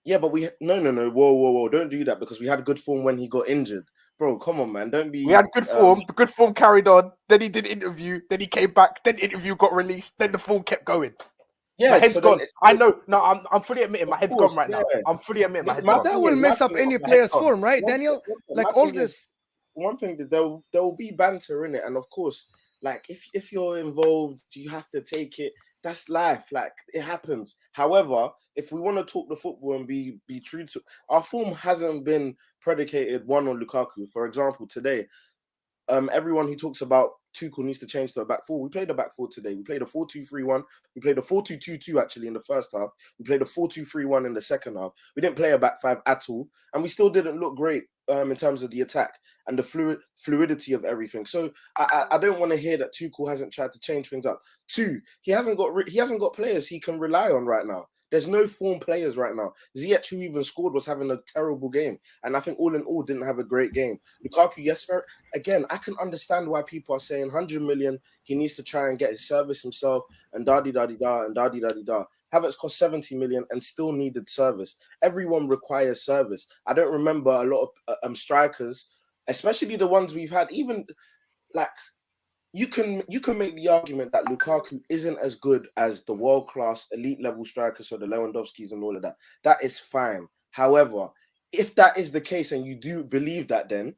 Yeah, but no. Whoa. Don't do that because we had good form when he got injured. Bro, come on, man. Don't be... We had good form. The good form carried on. Then he did interview. Then he came back. Then interview got released. Then the form kept going. Yeah, my head's gone. I know. No, I'm fully admitting my head's gone right now. I'm fully admitting my head's gone. That will mess up any player's form, right, Daniel? Like all this. One thing that there will be banter in it, and of course, like if you're involved, you have to take it. That's life. Like it happens. However, if we want to talk the football and be true to our form, hasn't been predicated one on Lukaku. For example, today, everyone who talks about Tuchel needs to change to a back four. We played a back four today. We played a 4-2-3-1. We played a 4-2-2-2 actually in the first half. We played a 4-2-3-1 in the second half. We didn't play a back five at all, and we still didn't look great in terms of the attack and the fluidity of everything. So I don't want to hear that Tuchel hasn't tried to change things up. Two, he hasn't got players he can rely on right now. There's no form players right now. Ziyech, who even scored, was having a terrible game. And I think all in all didn't have a great game. Lukaku, yes, again, I can understand why people are saying 100 million, he needs to try and get his service himself, and da-di-da-di-da, and da-di-da-di-da. Havertz cost 70 million and still needed service. Everyone requires service. I don't remember a lot of strikers, especially the ones we've had, even like... You can make the argument that Lukaku isn't as good as the world-class elite level strikers, so the Lewandowskis and all of that. That is fine. However, if that is the case and you do believe that, then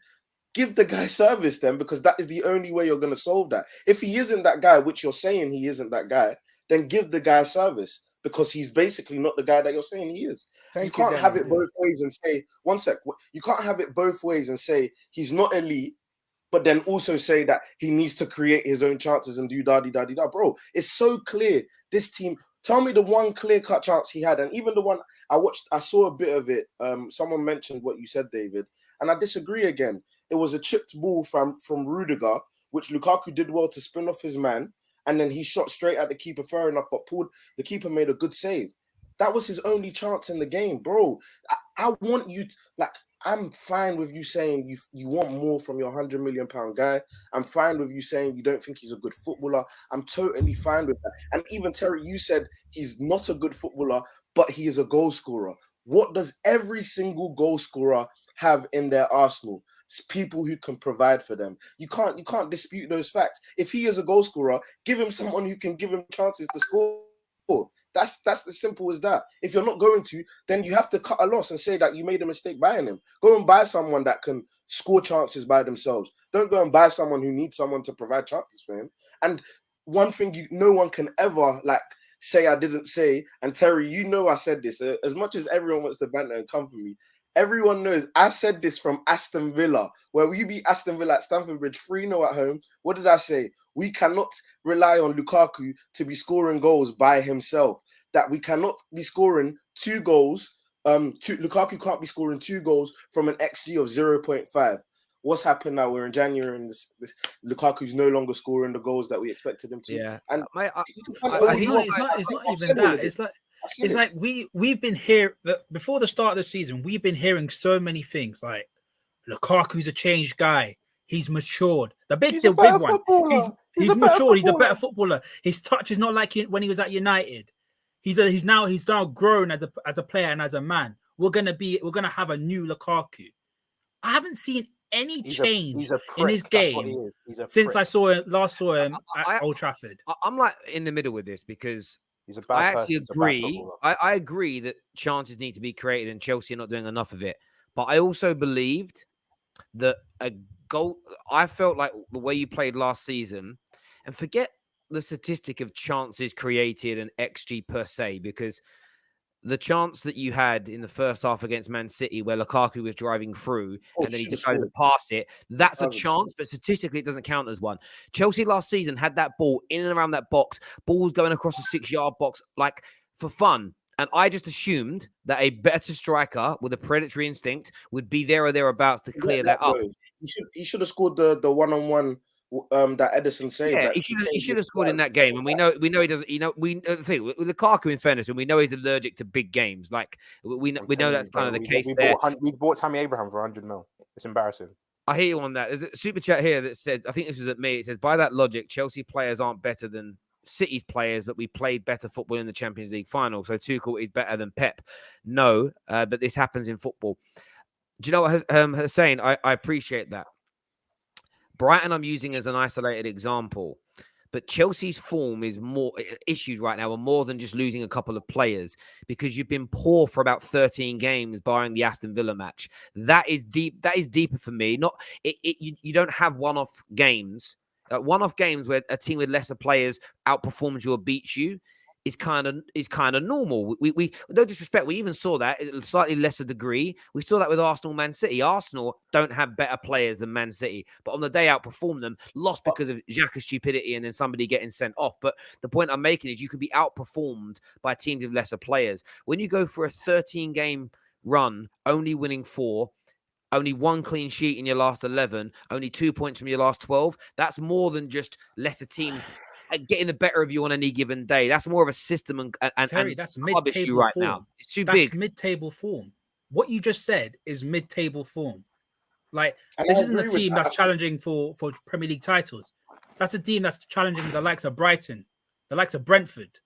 give the guy service then, because that is the only way you're going to solve that. If he isn't that guy, which you're saying he isn't that guy, then give the guy service, because he's basically not the guy that you're saying he is. You can't have it both ways and say, one sec, you can't have it both ways and say he's not elite, but then also say that he needs to create his own chances and do da-di-da-di-da. Bro, it's so clear. This team, tell me the one clear-cut chance he had. And even the one I saw a bit of it. Someone mentioned what you said, David. And I disagree again. It was a chipped ball from Rudiger, which Lukaku did well to spin off his man, and then he shot straight at the keeper, fair enough, but the keeper made a good save. That was his only chance in the game, bro. I want you I'm fine with you saying you want more from your £100 million guy. I'm fine with you saying you don't think he's a good footballer. I'm totally fine with that. And even Terry, you said he's not a good footballer, but he is a goal scorer. What does every single goal scorer have in their arsenal? It's people who can provide for them. You can't dispute those facts. If he is a goal scorer, give him someone who can give him chances to score. That's as simple as that. If you're not going to, then you have to cut a loss and say that you made a mistake buying him. Go and buy someone that can score chances by themselves. Don't go and buy someone who needs someone to provide chances for him. And one thing no one can ever say I didn't say, and Terry, you know I said this, as much as everyone wants to banter and come for me, everyone knows I said this from Aston Villa, where we beat Aston Villa at Stamford Bridge 3-0 at home. What did I say? We cannot rely on Lukaku to be scoring goals by himself. That we cannot be scoring 2 goals. Lukaku can't be scoring 2 goals from an XG of 0.5. What's happened now? We're in January, and this Lukaku's no longer scoring the goals that we expected him to. Yeah, it's and not even that. It's like we've been here before the start of the season. We've been hearing so many things like Lukaku's a changed guy. He's matured. The big one. He's matured. He's a better footballer. His touch is not like when he was at United. He's now grown as a player and as a man. We're gonna have a new Lukaku. I haven't seen any change in his game since I last saw him at Old Trafford. I'm like in the middle with this because I actually agree. I agree that chances need to be created and Chelsea are not doing enough of it. But I also believed that a goal. I felt like the way you played last season, and forget the statistic of chances created and XG per se, because the chance that you had in the first half against Man City where Lukaku was driving through and then he decided to pass it, that's a chance, but statistically it doesn't count as one. Chelsea last season had that ball in and around that box, balls going across the 6-yard box, like for fun. And I just assumed that a better striker with a predatory instinct would be there or thereabouts to clear that up. He should have scored the one-on-one that Edison saved. Yeah, he should have scored in that game, and we know he doesn't. The thing with Lukaku, in fairness, and we know he's allergic to big games. Like we know that's kind of the case there. We bought Tammy Abraham for 100 mil. It's embarrassing. I hear you on that. There's a super chat here that says, I think this was at me. It says, by that logic, Chelsea players aren't better than City's players, but we played better football in the Champions League final. So Tuchel is better than Pep. No, but this happens in football. Do you know what Hussein? I appreciate that. Brighton I'm using as an isolated example, but Chelsea's form is more issues right now are more than just losing a couple of players, because you've been poor for about 13 games barring the Aston Villa match. That is deep. That is deeper for me. You don't have one-off games. One-off games where a team with lesser players outperforms you or beats you is kind of normal. We no disrespect, we even saw that at a slightly lesser degree. We saw that with Arsenal, Man City. Arsenal don't have better players than Man City, but on the day outperformed them, lost because of Xhaka's stupidity and then somebody getting sent off. But the point I'm making is you can be outperformed by teams with lesser players. When you go for a 13-game run, only winning 4, only 1 clean sheet in your last 11, only 2 points from your last 12, that's more than just lesser teams getting the better of you on any given day. That's more of a system and Terry, that's mid-table right form. now. It's too big. That's mid-table form. What you just said is mid-table form. Like, and this isn't a team that's challenging for Premier League titles. That's a team that's challenging the likes of Brighton, the likes of Brentford.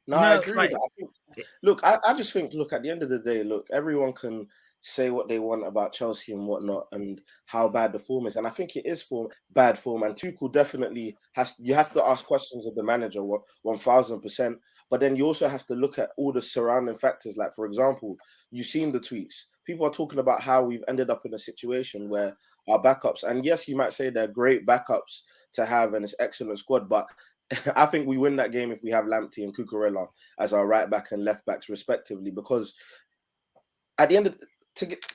No, I agree with that. Look, I just think, look, at the end of the day, look, everyone can say what they want about Chelsea and whatnot and how bad the form is. And I think it is bad form. And Tuchel definitely you have to ask questions of the manager 1000%. But then you also have to look at all the surrounding factors. Like, for example, you've seen the tweets. People are talking about how we've ended up in a situation where our backups, and yes, you might say they're great backups to have and it's excellent squad, but I think we win that game if we have Lamptey and Cucurella as our right back and left backs respectively, because at the end of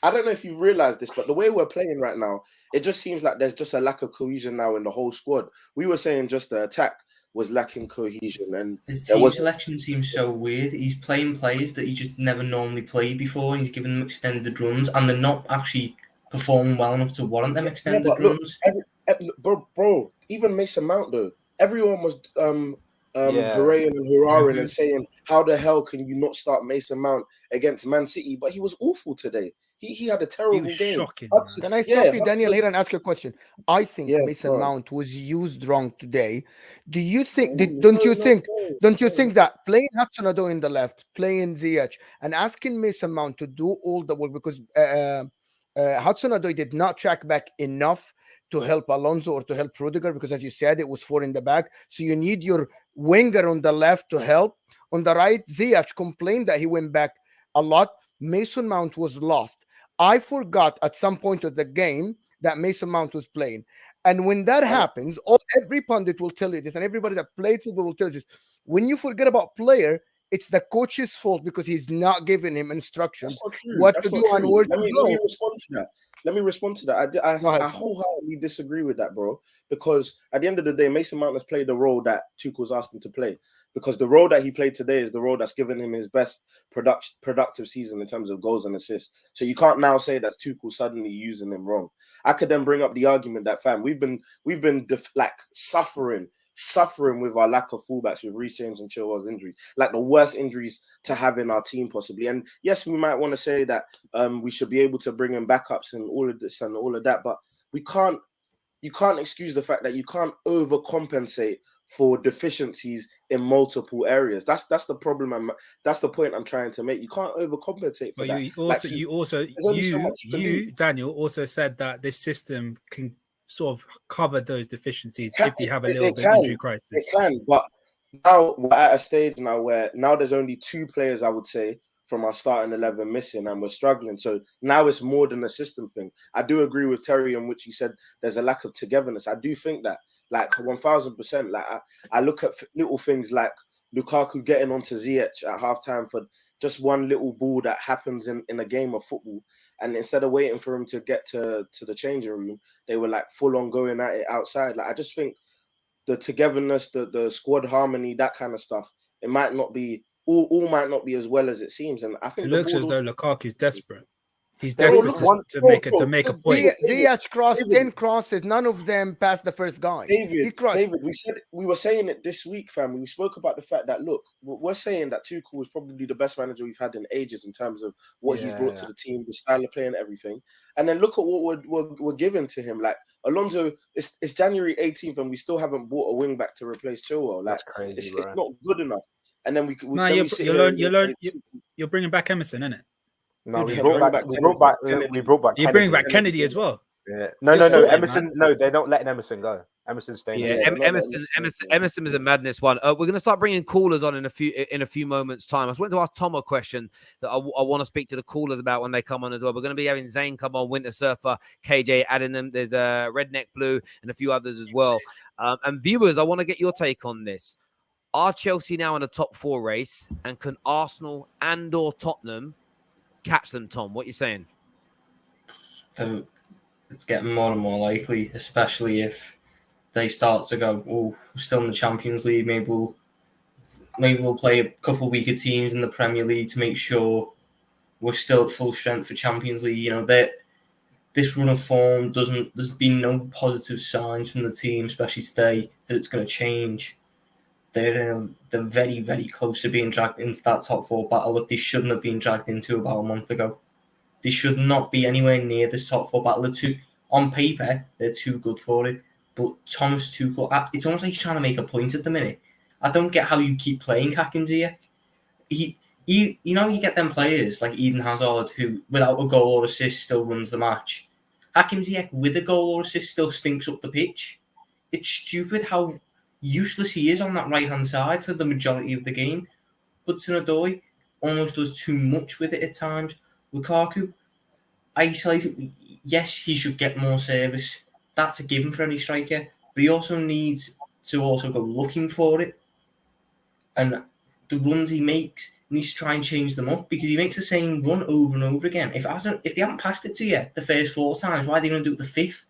I don't know if you've realized this, but the way we're playing right now, it just seems like there's just a lack of cohesion now in the whole squad. We were saying just the attack was lacking cohesion, and his team selection seems so weird. He's playing players that he just never normally played before, and he's giving them extended runs, and they're not actually performing well enough to warrant them extended runs. Bro, even Mason Mount though, everyone was hooray and hurrahing and saying, how the hell can you not start Mason Mount against Man City? But he was awful today. He had a terrible game. Shocking. Can I stop you, Daniel, here and ask you a question? I think Mason Mount was used wrong today. Do you think? Don't you think that playing HUDSON-ODOI in the left, playing ziyeh, and asking Mason Mount to do all the work because HUDSON-ODOI did not track back enough to help Alonso or to help Rudiger, because as you said, it was 4 in the back. So you need your winger on the left to help. On the right, ziyeh complained that he went back a lot. Mason Mount was lost. I forgot at some point of the game that Mason Mount was playing. And when that happens, every pundit will tell you this, and everybody that played football will tell you this. When you forget about player, it's the coach's fault because he's not giving him instructions what to do and where to go. Let me respond to that. I wholeheartedly disagree with that, bro. Because at the end of the day, Mason Mount has played the role that Tuchel's asked him to play. Because the role that he played today is the role that's given him his best productive season in terms of goals and assists. So you can't now say that Tuchel suddenly using him wrong. I could then bring up the argument that, fam, we've been suffering with our lack of fullbacks with Reece James and Chilwell's injuries, like the worst injuries to have in our team possibly. And yes, we might want to say that we should be able to bring in backups and all of this and all of that, but you can't excuse the fact that you can't overcompensate for deficiencies in multiple areas. That's the problem. That's the point I'm trying to make. You can't overcompensate for that. You Daniel also said that this system can sort of cover those deficiencies if you have a little bit of injury crisis. It can, but now we're at a stage now where there's only 2 players, I would say, from our starting 11 missing, and we're struggling. So now it's more than a system thing. I do agree with Terry on which he said there's a lack of togetherness. I do think that, like 1000%. Like I look at little things like Lukaku getting onto ziyeh at halftime for just one little ball that happens in a game of football, and instead of waiting for him to get to the changing room, they were like full on going at it outside. Like I just think the togetherness, the squad harmony, that kind of stuff, it might not be all might not be as well as it seems. And I think it looks as though Lukaku's desperate. He's desperate to make a point. Ziyech crossed 10 crosses. None of them passed the first guy. David, we were saying it this week, fam. We spoke about the fact that, look, we're saying that Tuchel was probably the best manager we've had in ages in terms of what he's brought to the team, the style of play and everything. And then look at what we're giving to him. Like Alonso, it's January 18th and we still haven't bought a wing back to replace Chilwell. Like it's not good enough. And then you're bringing back Emerson, innit? No, we brought back. You're bringing back Kennedy as well. Yeah. No. Emerson. No, they're not letting Emerson go. Emerson's staying. Yeah, Emerson is a madness one. We're going to start bringing callers on in a few moments' time. I just went to ask Tom a question that I want to speak to the callers about when they come on as well. We're going to be having Zain come on, Winter Surfer, KJ adding them. There's Redneck Blue and a few others as well. And viewers, I want to get your take on this. Are Chelsea now in a top 4 race, and can Arsenal and/or Tottenham catch them? Tom, what are you saying? It's getting more and more likely, especially if they start to go, we're still in the Champions League. Maybe we'll play a couple weaker teams in the Premier League to make sure we're still at full strength for Champions League. You know, this run of form there's been no positive signs from the team, especially today, that it's going to change. They're very, very close to being dragged into that top 4 battle that they shouldn't have been dragged into about a month ago. They should not be anywhere near this top 4 battle. On paper, they're too good for it. But Thomas Tuchel, it's almost like he's trying to make a point at the minute. I don't get how you keep playing Hakim Ziyech. You get them players like Eden Hazard who, without a goal or assist, still runs the match. Hakim Ziyech with a goal or assist still stinks up the pitch. It's stupid how useless he is on that right-hand side for the majority of the game. HUDSON-ODOI almost does too much with it at times. Lukaku, isolated. Yes, he should get more service. That's a given for any striker. But he also needs to also go looking for it. And the runs he makes, he needs to try and change them up, because he makes the same run over and over again. If they haven't passed it to you the first 4 times, why are they going to do it the 5th?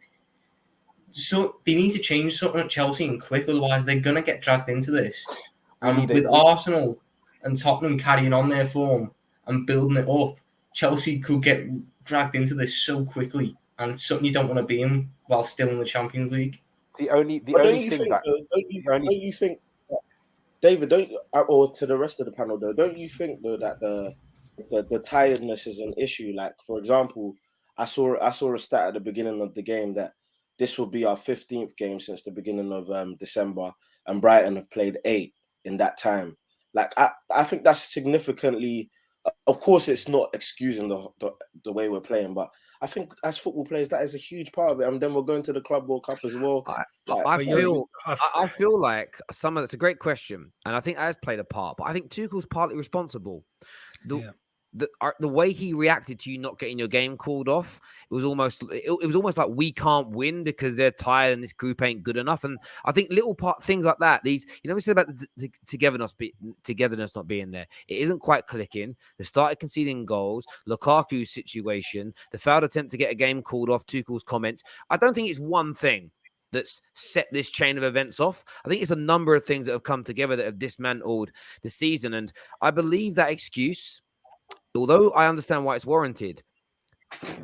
So they need to change something at Chelsea and quick, otherwise they're gonna get dragged into this. And with Arsenal and Tottenham carrying on their form and building it up, Chelsea could get dragged into this so quickly, and it's something you don't want to be in while still in the Champions League. The only thing that don't you think, David, or to the rest of the panel though, don't you think though that the tiredness is an issue? Like, for example, I saw a stat at the beginning of the game that this will be our 15th game since the beginning of December, and Brighton have played 8 in that time. Like, I think that's significantly. Of course, it's not excusing the way we're playing, but I think as football players, that is a huge part of it. And then we're going to the Club World Cup as well. I feel like it's a great question, and I think that has played a part. But I think Tuchel's partly responsible. The way he reacted to you not getting your game called off, it was almost like we can't win because they're tired and this group ain't good enough. And I think things like that, we said about the togetherness not being there. It isn't quite clicking. They started conceding goals. Lukaku's situation, the failed attempt to get a game called off, Tuchel's comments. I don't think it's one thing that's set this chain of events off. I think it's a number of things that have come together that have dismantled the season. And I believe that excuse, although I understand why it's warranted,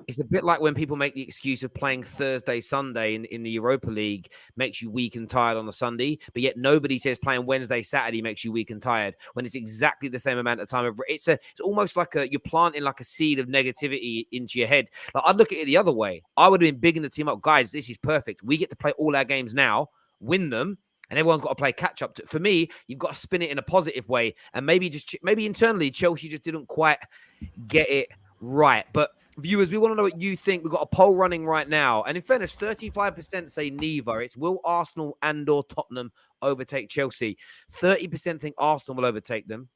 it's a bit like when people make the excuse of playing Thursday, Sunday in the Europa League makes you weak and tired on a Sunday, but yet nobody says playing Wednesday, Saturday makes you weak and tired when it's exactly the same amount of time. It's almost like you're planting like a seed of negativity into your head. Like, I'd look at it the other way. I would have been bigging the team up. Guys, this is perfect. We get to play all our games now, win them, and everyone's got to play catch up. For me, you've got to spin it in a positive way. And maybe internally, Chelsea just didn't quite get it right. But viewers, we want to know what you think. We've got a poll running right now. And in fairness, 35% say neither. It's will Arsenal and/or Tottenham overtake Chelsea? 30% think Arsenal will overtake them.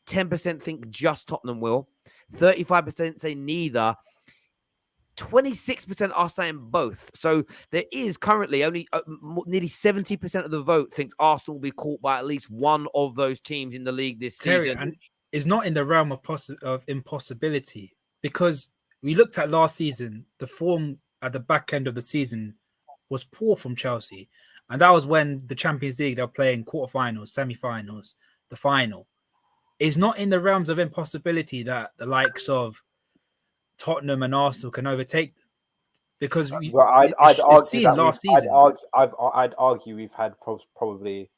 10% think just Tottenham will. 35% say neither. 26% are saying both. So there is currently only nearly 70% of the vote thinks Arsenal will be caught by at least one of those teams in the league this season. And it's not in the realm of impossibility, because we looked at last season, the form at the back end of the season was poor from Chelsea. And that was when the Champions League, they were playing quarterfinals, semi-finals, the final. It's not in the realms of impossibility that the likes of Tottenham and Arsenal can overtake them, because I'd argue we've had probably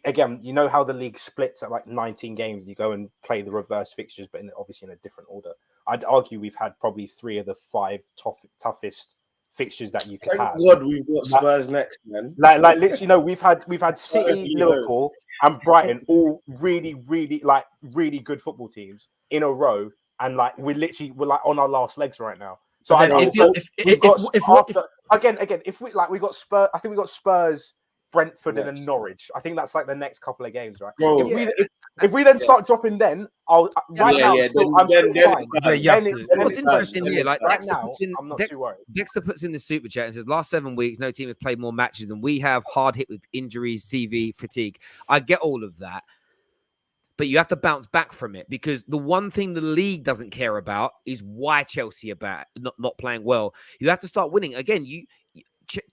again, you know how the league splits at like 19 games and you go and play the reverse fixtures, but obviously in a different order. I'd argue we've had probably 3 of the 5 toughest fixtures that you could have. Thank God we've got Spurs next, man. Like literally, we've had City, Liverpool, and Brighton, all really really good football teams in a row. And like we're like on our last legs right now. So we got Spurs. I think we got Spurs, Brentford, and then Norwich. I think that's like the next couple of games, right? Bro, if we then start dropping, then I'm still fine. What's interesting here, like I'm not too worried. Dexter puts in the super chat and says, last 7 weeks, no team has played more matches than we have. Hard hit with injuries, CV, fatigue. I get all of that. But you have to bounce back from it, because the one thing the league doesn't care about is why Chelsea are not playing well. You have to start winning. Again,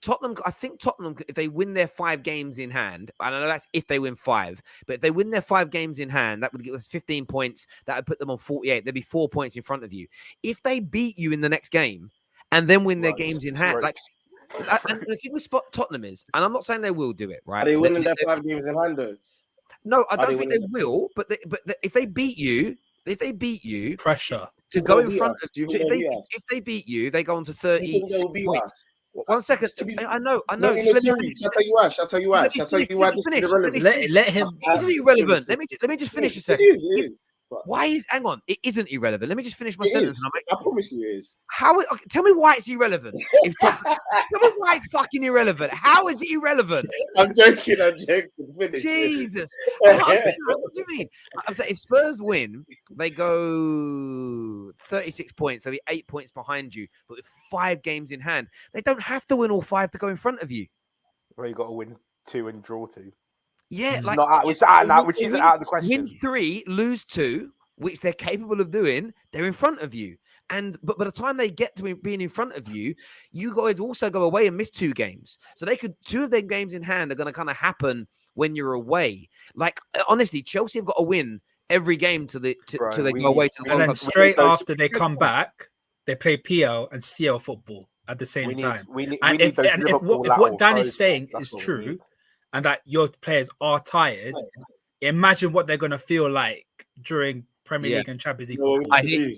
Tottenham, I think Tottenham, if they win their 5 games in hand, I don't know that's if they win 5, but if they win their 5 games in hand, that would give us 15 points. That would put them on 48. There'd be 4 points in front of you. If they beat you in the next game and then win their games in hand, and the thing with Tottenham is, and I'm not saying they will do it, right? Are they winning their 5 games in hand though? No, I don't think they will. But if they beat you, pressure to go in front. If they beat you, they go on to 30 points. 1 second. I know. Shall I tell you why. Let him. Isn't it irrelevant? Let me just finish a second. Why is? Hang on. It isn't irrelevant. Let me just finish my sentence. I promise you, it is. Tell me why it's irrelevant. Tell me why it's fucking irrelevant. How is it irrelevant? I'm joking. Finish. Jesus. What do you mean? I'm saying if Spurs win, they go 36 points. They'll be 8 points behind you, but with 5 games in hand, they don't have to win all 5 to go in front of you. Well, you got to win 2 and draw 2. Yeah, which isn't out of the question. Win 3, lose 2, which they're capable of doing. They're in front of you, But by the time they get to being in front of you, you guys also go away and miss 2 games. So two of their games in hand are going to kind of happen when you're away. Like, honestly, Chelsea have got to win every game to they go away to the and World then Cup. straight after they come back, they play PL and CL football at the same time. If what Dan is saying is true, and that your players are tired, imagine what they're going to feel like during Premier League and Champions League football. I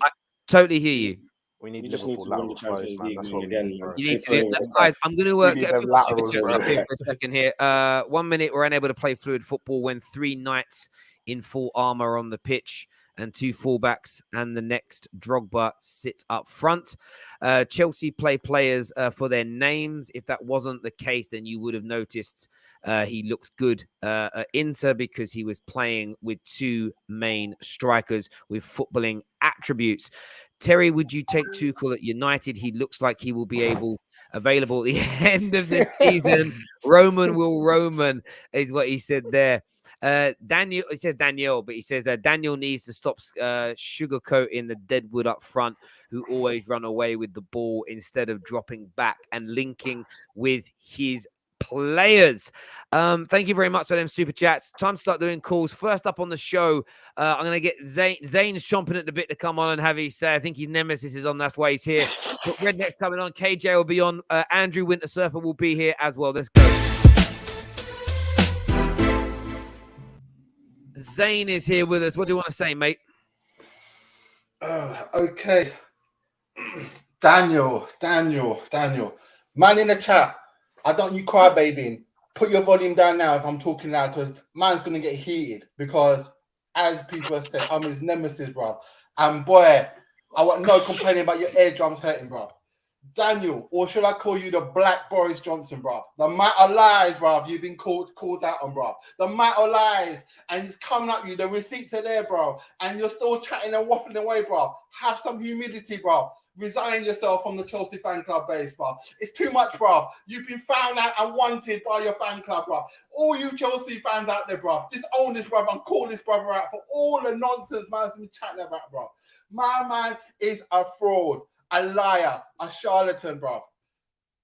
totally hear you. We just need to win the Champions League again. You need to guys, I'm going to get a few super chats up here for a second here. 1 minute, we're unable to play fluid football when 3 knights in full armor on the pitch and 2 fullbacks, and the next Drogba sit up front. Chelsea play players for their names. If that wasn't the case, then you would have noticed he looked good at Inter because he was playing with 2 main strikers with footballing attributes. Terry, would you take Tuchel at United? He looks like he will be available at the end of this season. Roman will Roman is what he said there. Daniel, it says Daniel, but he says Daniel needs to stop sugarcoating the deadwood up front who always run away with the ball instead of dropping back and linking with his players. Thank you very much for them super chats. Time to start doing calls. First up on the show, I'm going to get Zain. Zain's chomping at the bit to come on and have his say. I think his nemesis is on. That's why he's here. But Redneck's coming on. KJ will be on. Andrew Winter Surfer will be here as well. Let's go. Zain is here with us. What do you want to say, mate? Okay. Daniel. Man in the chat, I don't you cry, baby. Put your volume down now if I'm talking now, because man's going to get heated. Because, as people have said, I'm his nemesis, bro. And boy, I want no complaining about your eardrums hurting, bro. Daniel, or should I call you the Black Boris Johnson, bro? The amount of lies, bro, you've been called out on, bro. The amount of lies, and it's coming at you. The receipts are there, bro, and you're still chatting and waffling away, bro. Have some humility, bro. Resign yourself from the Chelsea fan club base, bro. It's too much, bro. You've been found out and wanted by your fan club, bro. All you Chelsea fans out there, bro, disown this brother and call this brother out for all the nonsense man's been chatting about, bro. My man is a fraud, a liar, a charlatan, bro.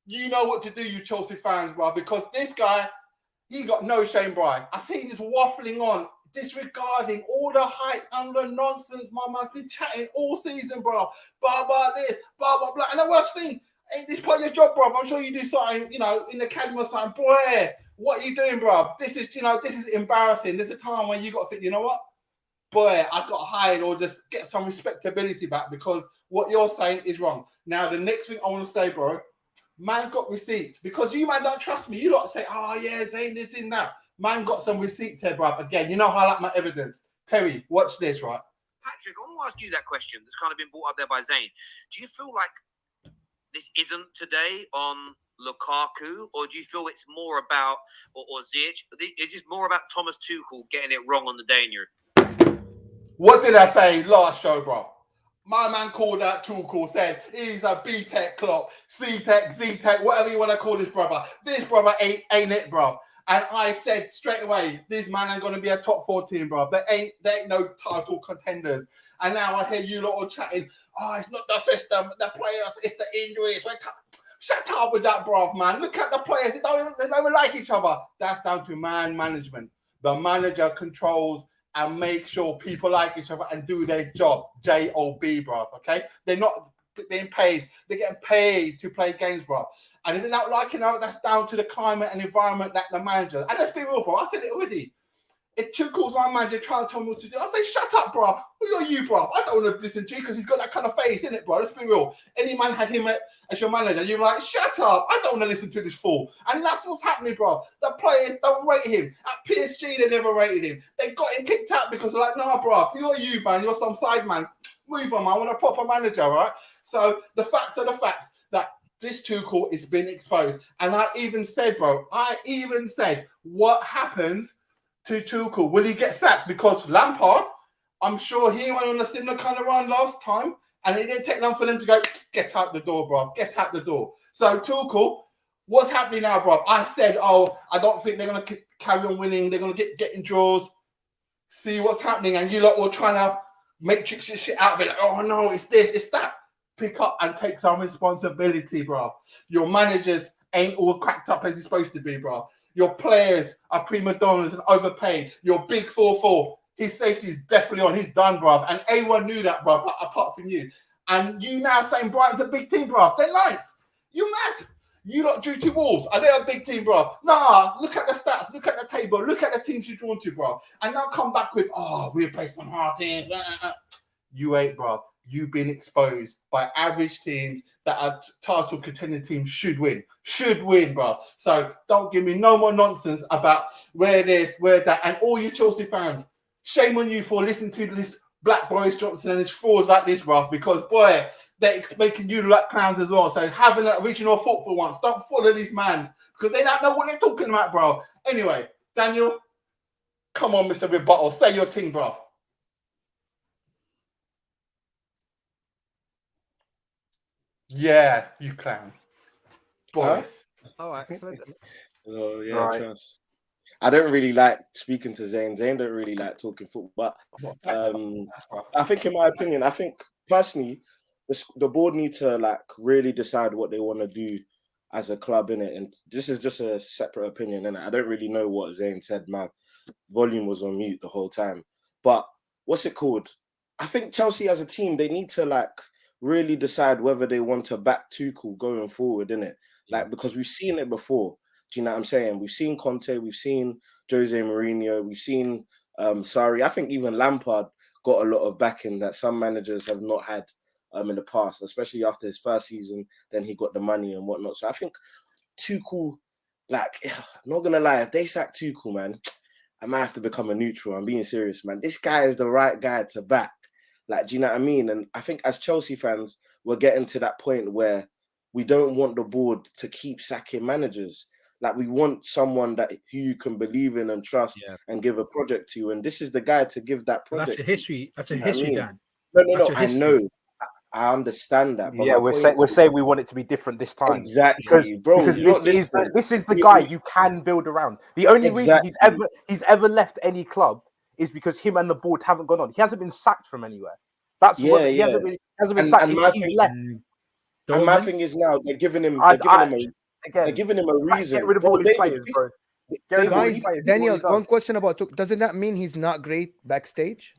You know what to do, you Chelsea fans, bro, because this guy, he got no shame, bro. I see he's waffling on, disregarding all the hype and the nonsense my man's been chatting all season, bro. Blah, blah, this, blah, blah, blah. And the worst thing, ain't this part of your job, bro? I'm sure you do something, you know, in the academy or something. Boy, what are you doing, bro? This is, you know, this is embarrassing. There's a time when you got to think, you know what? Boy, I've got to hide or just get some respectability back because what you're saying is wrong. Now, the next thing I want to say, bro, man's got receipts because you, man, don't trust me. You lot say, oh, yeah, Zain, this in that. Man got some receipts here, bro. Again, you know how I like my evidence. Terry, watch this, right? Patrick, I want to ask you that question that's kind of been brought up there by Zain. Do you feel like this isn't today on Lukaku, or do you feel it's more about, or Ziyech? Is this more about Thomas Tuchel getting it wrong on the day in Europe? What did I say last show, bro? My man called out Tuchel, said he's a B-Tech clock, C-Tech, Z-Tech, whatever you want to call this brother. This brother ain't it, bro. And I said straight away, this man ain't going to be a top 14, bro. There ain't no title contenders. And now I hear you lot all chatting, oh, it's not the system, the players, it's the injuries. Shut up with that, bro, man. Look at the players. They don't even like each other. That's down to man management. The manager controls and make sure people like each other and do their job. J-O-B, bro, okay? They're not being paid. They're getting paid to play games, bro. And if they're not liking it, that's down to the climate and environment that the manager. And let's be real, bro. I said it already. If Tuchel's my manager trying to tell me what to do, I say, shut up, bro. Who are you, bro? I don't want to listen to you because he's got that kind of face, innit, bro? Let's be real. Any man had him as your manager, you're like, shut up. I don't want to listen to this fool. And that's what's happening, bro. The players don't rate him. At PSG, they never rated him. They got him kicked out because they're like, nah, bro, who are you, man? You're some side man. Move on, man. I want a proper manager, right? So the facts are the facts that this Tuchel is being exposed. And I even said, bro, what happens to Tuchel? Will he get sacked? Because Lampard, I'm sure he went on a similar kind of run last time, and it didn't take long for them to go, get out the door, bro. Get out the door. So Tuchel, what's happening now, bro? I said, oh, I don't think they're going to carry on winning. They're going to get in draws. See what's happening. And you lot were trying to matrix your shit out of it. Like, oh, no, it's this, it's that. pick up and take some responsibility, bro. Your managers ain't all cracked up as it's supposed to be, bro. Your players are prima donnas and overpaid. Your big 4-4, his safety is definitely on. He's done, bro. And everyone knew that, bro, apart from you. And you now saying Brighton's a big team, bro. They're ninth. You mad? You lot drew 2 Wolves. Are they a big team, bro? Nah, look at the stats. Look at the table. Look at the teams you've drawn to, bro. And now come back with, oh, we'll play some hard teams. You ain't, bro. You've been exposed by average teams that are title contending teams should win. Should win, bro. So don't give me no more nonsense about where this, where that. And all you Chelsea fans, shame on you for listening to this Black Boris Johnson and his frauds like this, bro. Because, boy, they're making you look like clowns as well. So have an original thought for once. Don't follow these mans because they don't know what they're talking about, bro. Anyway, Daniel, come on, Mr. Rebuttal. Say your team, bro. Yeah, you clown. Boris. All right. So Oh, yeah, Right. trust. I don't really like speaking to Zain. Zain don't really like talking football. But I think, in my opinion, I think personally, the board need to like really decide what they want to do as a club, innit? And this is just a separate opinion, innit? I don't really know what Zain said. My volume was on mute the whole time. But what's it called? I think Chelsea as a team, they need to like really decide whether they want to back Tuchel going forward, innit? Like, because we've seen it before. Do you know what I'm saying? We've seen Conte, we've seen Jose Mourinho, we've seen Sarri. I think even Lampard got a lot of backing that some managers have not had in the past, especially after his first season. Then he got the money and whatnot. So I think Tuchel, like, I'm not going to lie, if they sack Tuchel, man, I might have to become a neutral. I'm being serious, man. This guy is the right guy to back. Like, do you know what I mean? And I think as Chelsea fans, we're getting to that point where we don't want the board to keep sacking managers. Like, we want someone who you can believe in and trust and give a project to. And this is the guy to give that project. That's a history. That's a history, Dan. No. I know. I understand that. But yeah, we're saying we want it to be different this time. Exactly, because this is the guy you can build around. The only reason he's ever left any club is because him and the board haven't gone on. He hasn't been sacked from anywhere. That's he hasn't been sacked. He's left. And my thing is now they're giving him they're giving him a reason. Get rid of all his players, bro. Guys, Daniel, one question about Tuchel. Doesn't that mean he's not great backstage?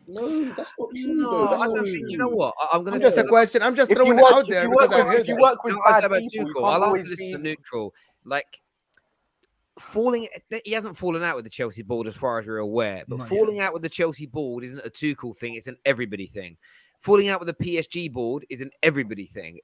No, that's not true. No, I don't think. You know what? I'm going to just a question. I'm just throwing it out there because I heard if you work with bad people, I'll answer this as neutral. Like, he hasn't fallen out with the Chelsea board as far as we're aware, but falling out with the Chelsea board isn't a Tuchel thing, it's an everybody thing. Falling out with the PSG board is an everybody thing.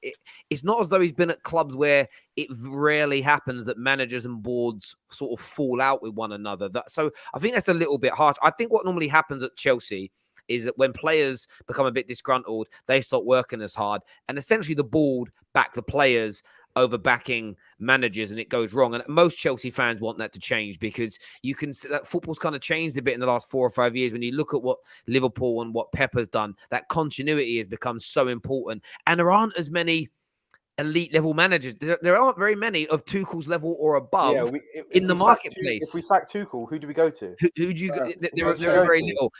It's not as though he's been at clubs where it rarely happens that managers and boards sort of fall out with one another. So I think that's a little bit harsh. I think what normally happens at Chelsea is that when players become a bit disgruntled, they stop working as hard, and essentially the board back the players over backing managers, and it goes wrong. And most Chelsea fans want that to change, because you can see that football's kind of changed a bit in the last 4 or 5 years. When you look at what Liverpool and what Pep has done, that continuity has become so important. And there aren't as many elite level managers. There aren't very many of Tuchel's level or above in the marketplace. If we sack Tuchel, who do we go to? Who do you go? There are very little.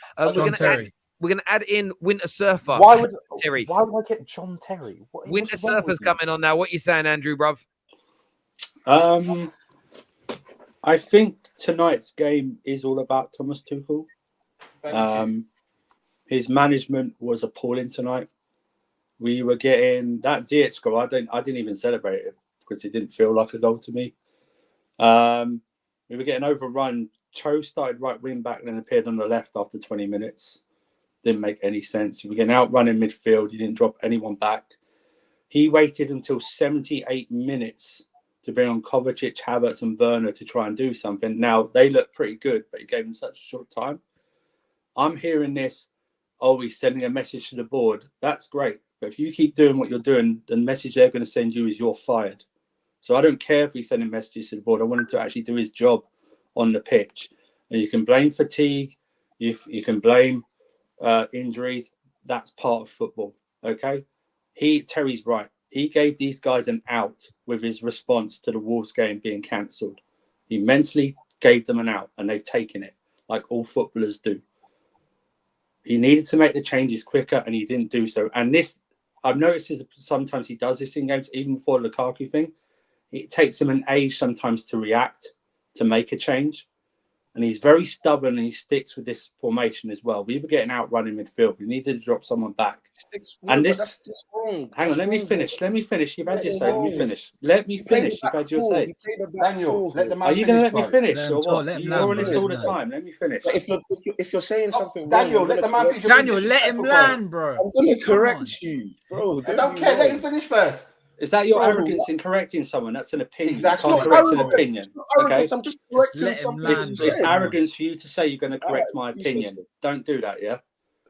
We're going to add in Winter Surfer. Why would Terry? Why would I get John Terry? Winter Surfer's coming on now. What you saying, Andrew, bruv? I think tonight's game is all about Thomas Tuchel. His management was appalling tonight. We were getting that Ziyech goal. I didn't even celebrate it because it didn't feel like a goal to me. We were getting overrun. Cho started right wing back and then appeared on the left after 20 minutes. Didn't make any sense. We were getting outrun in midfield. He didn't drop anyone back. He waited until 78 minutes to bring on Kovacic, Havertz and Werner to try and do something. Now, they look pretty good, but he gave them such a short time. I'm hearing this, he's sending a message to the board. That's great. But if you keep doing what you're doing, the message they're going to send you is you're fired. So I don't care if he's sending messages to the board. I want him to actually do his job on the pitch. And you can blame fatigue. You can blame injuries. That's part of football. Okay? Terry's right. He gave these guys an out with his response to the Wolves game being cancelled. He mentally gave them an out, and they've taken it, like all footballers do. He needed to make the changes quicker, and he didn't do so. And this, I've noticed sometimes he does this in games, even before the Lukaku thing. It takes him an age sometimes to react, to make a change. And he's very stubborn and he sticks with this formation as well. We were getting outrun in midfield. We needed to drop someone back. And this, that's wrong. hang on, let me finish. Let me finish. You've had your say. Let me finish. Let me finish. You've had your say. Daniel, let the man Are you going to let me bro. finish Let or him talk, what? let him You're land, on this bro. all the time. Let me finish. But if you're saying something Daniel, wrong, let the man finish. Daniel, let him land, bro. I'm gonna Come on. correct you, bro. I don't care. Let him finish first. Is that your Bro, arrogance in correcting someone? That's an opinion. Exactly. You can't correct an opinion. Okay? I'm just let correcting him something. land, you bro. It's said. arrogance for you to say you're going to correct my you said opinion. so. Don't do that, yeah?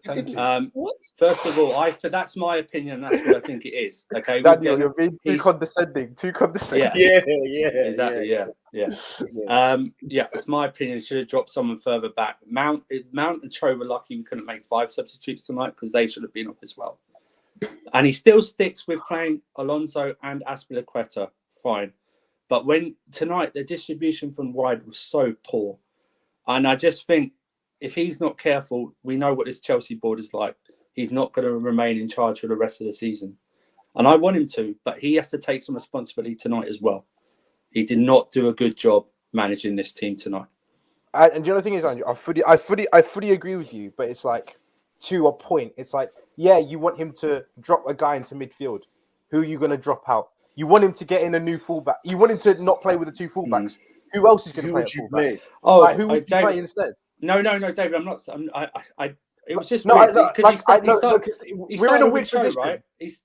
Thank you. What? First of all, that's my opinion. That's what I think it is. Okay, Daniel, you're being too condescending. Too condescending. Yeah, exactly. Yeah. It's my opinion. Should have dropped someone further back. Mount and Cho were lucky we couldn't make 5 substitutes tonight because they should have been off as well. And he still sticks with playing Alonso and Azpilicueta. Fine, but when tonight the distribution from wide was so poor, and I just think if he's not careful, we know what this Chelsea board is like. He's not going to remain in charge for the rest of the season. And I want him to, but he has to take some responsibility tonight as well. He did not do a good job managing this team tonight. And the other thing is, Andrew, I fully agree with you, but it's like to a point. It's like, yeah, you want him to drop a guy into midfield. Who are you going to drop out? You want him to get in a new fullback. You want him to not play with the 2 fullbacks. Who else is going to play at fullback? Oh, like, who would you David, play instead? No, David. I'm not. It was just no, weird because we're in a weird position, right?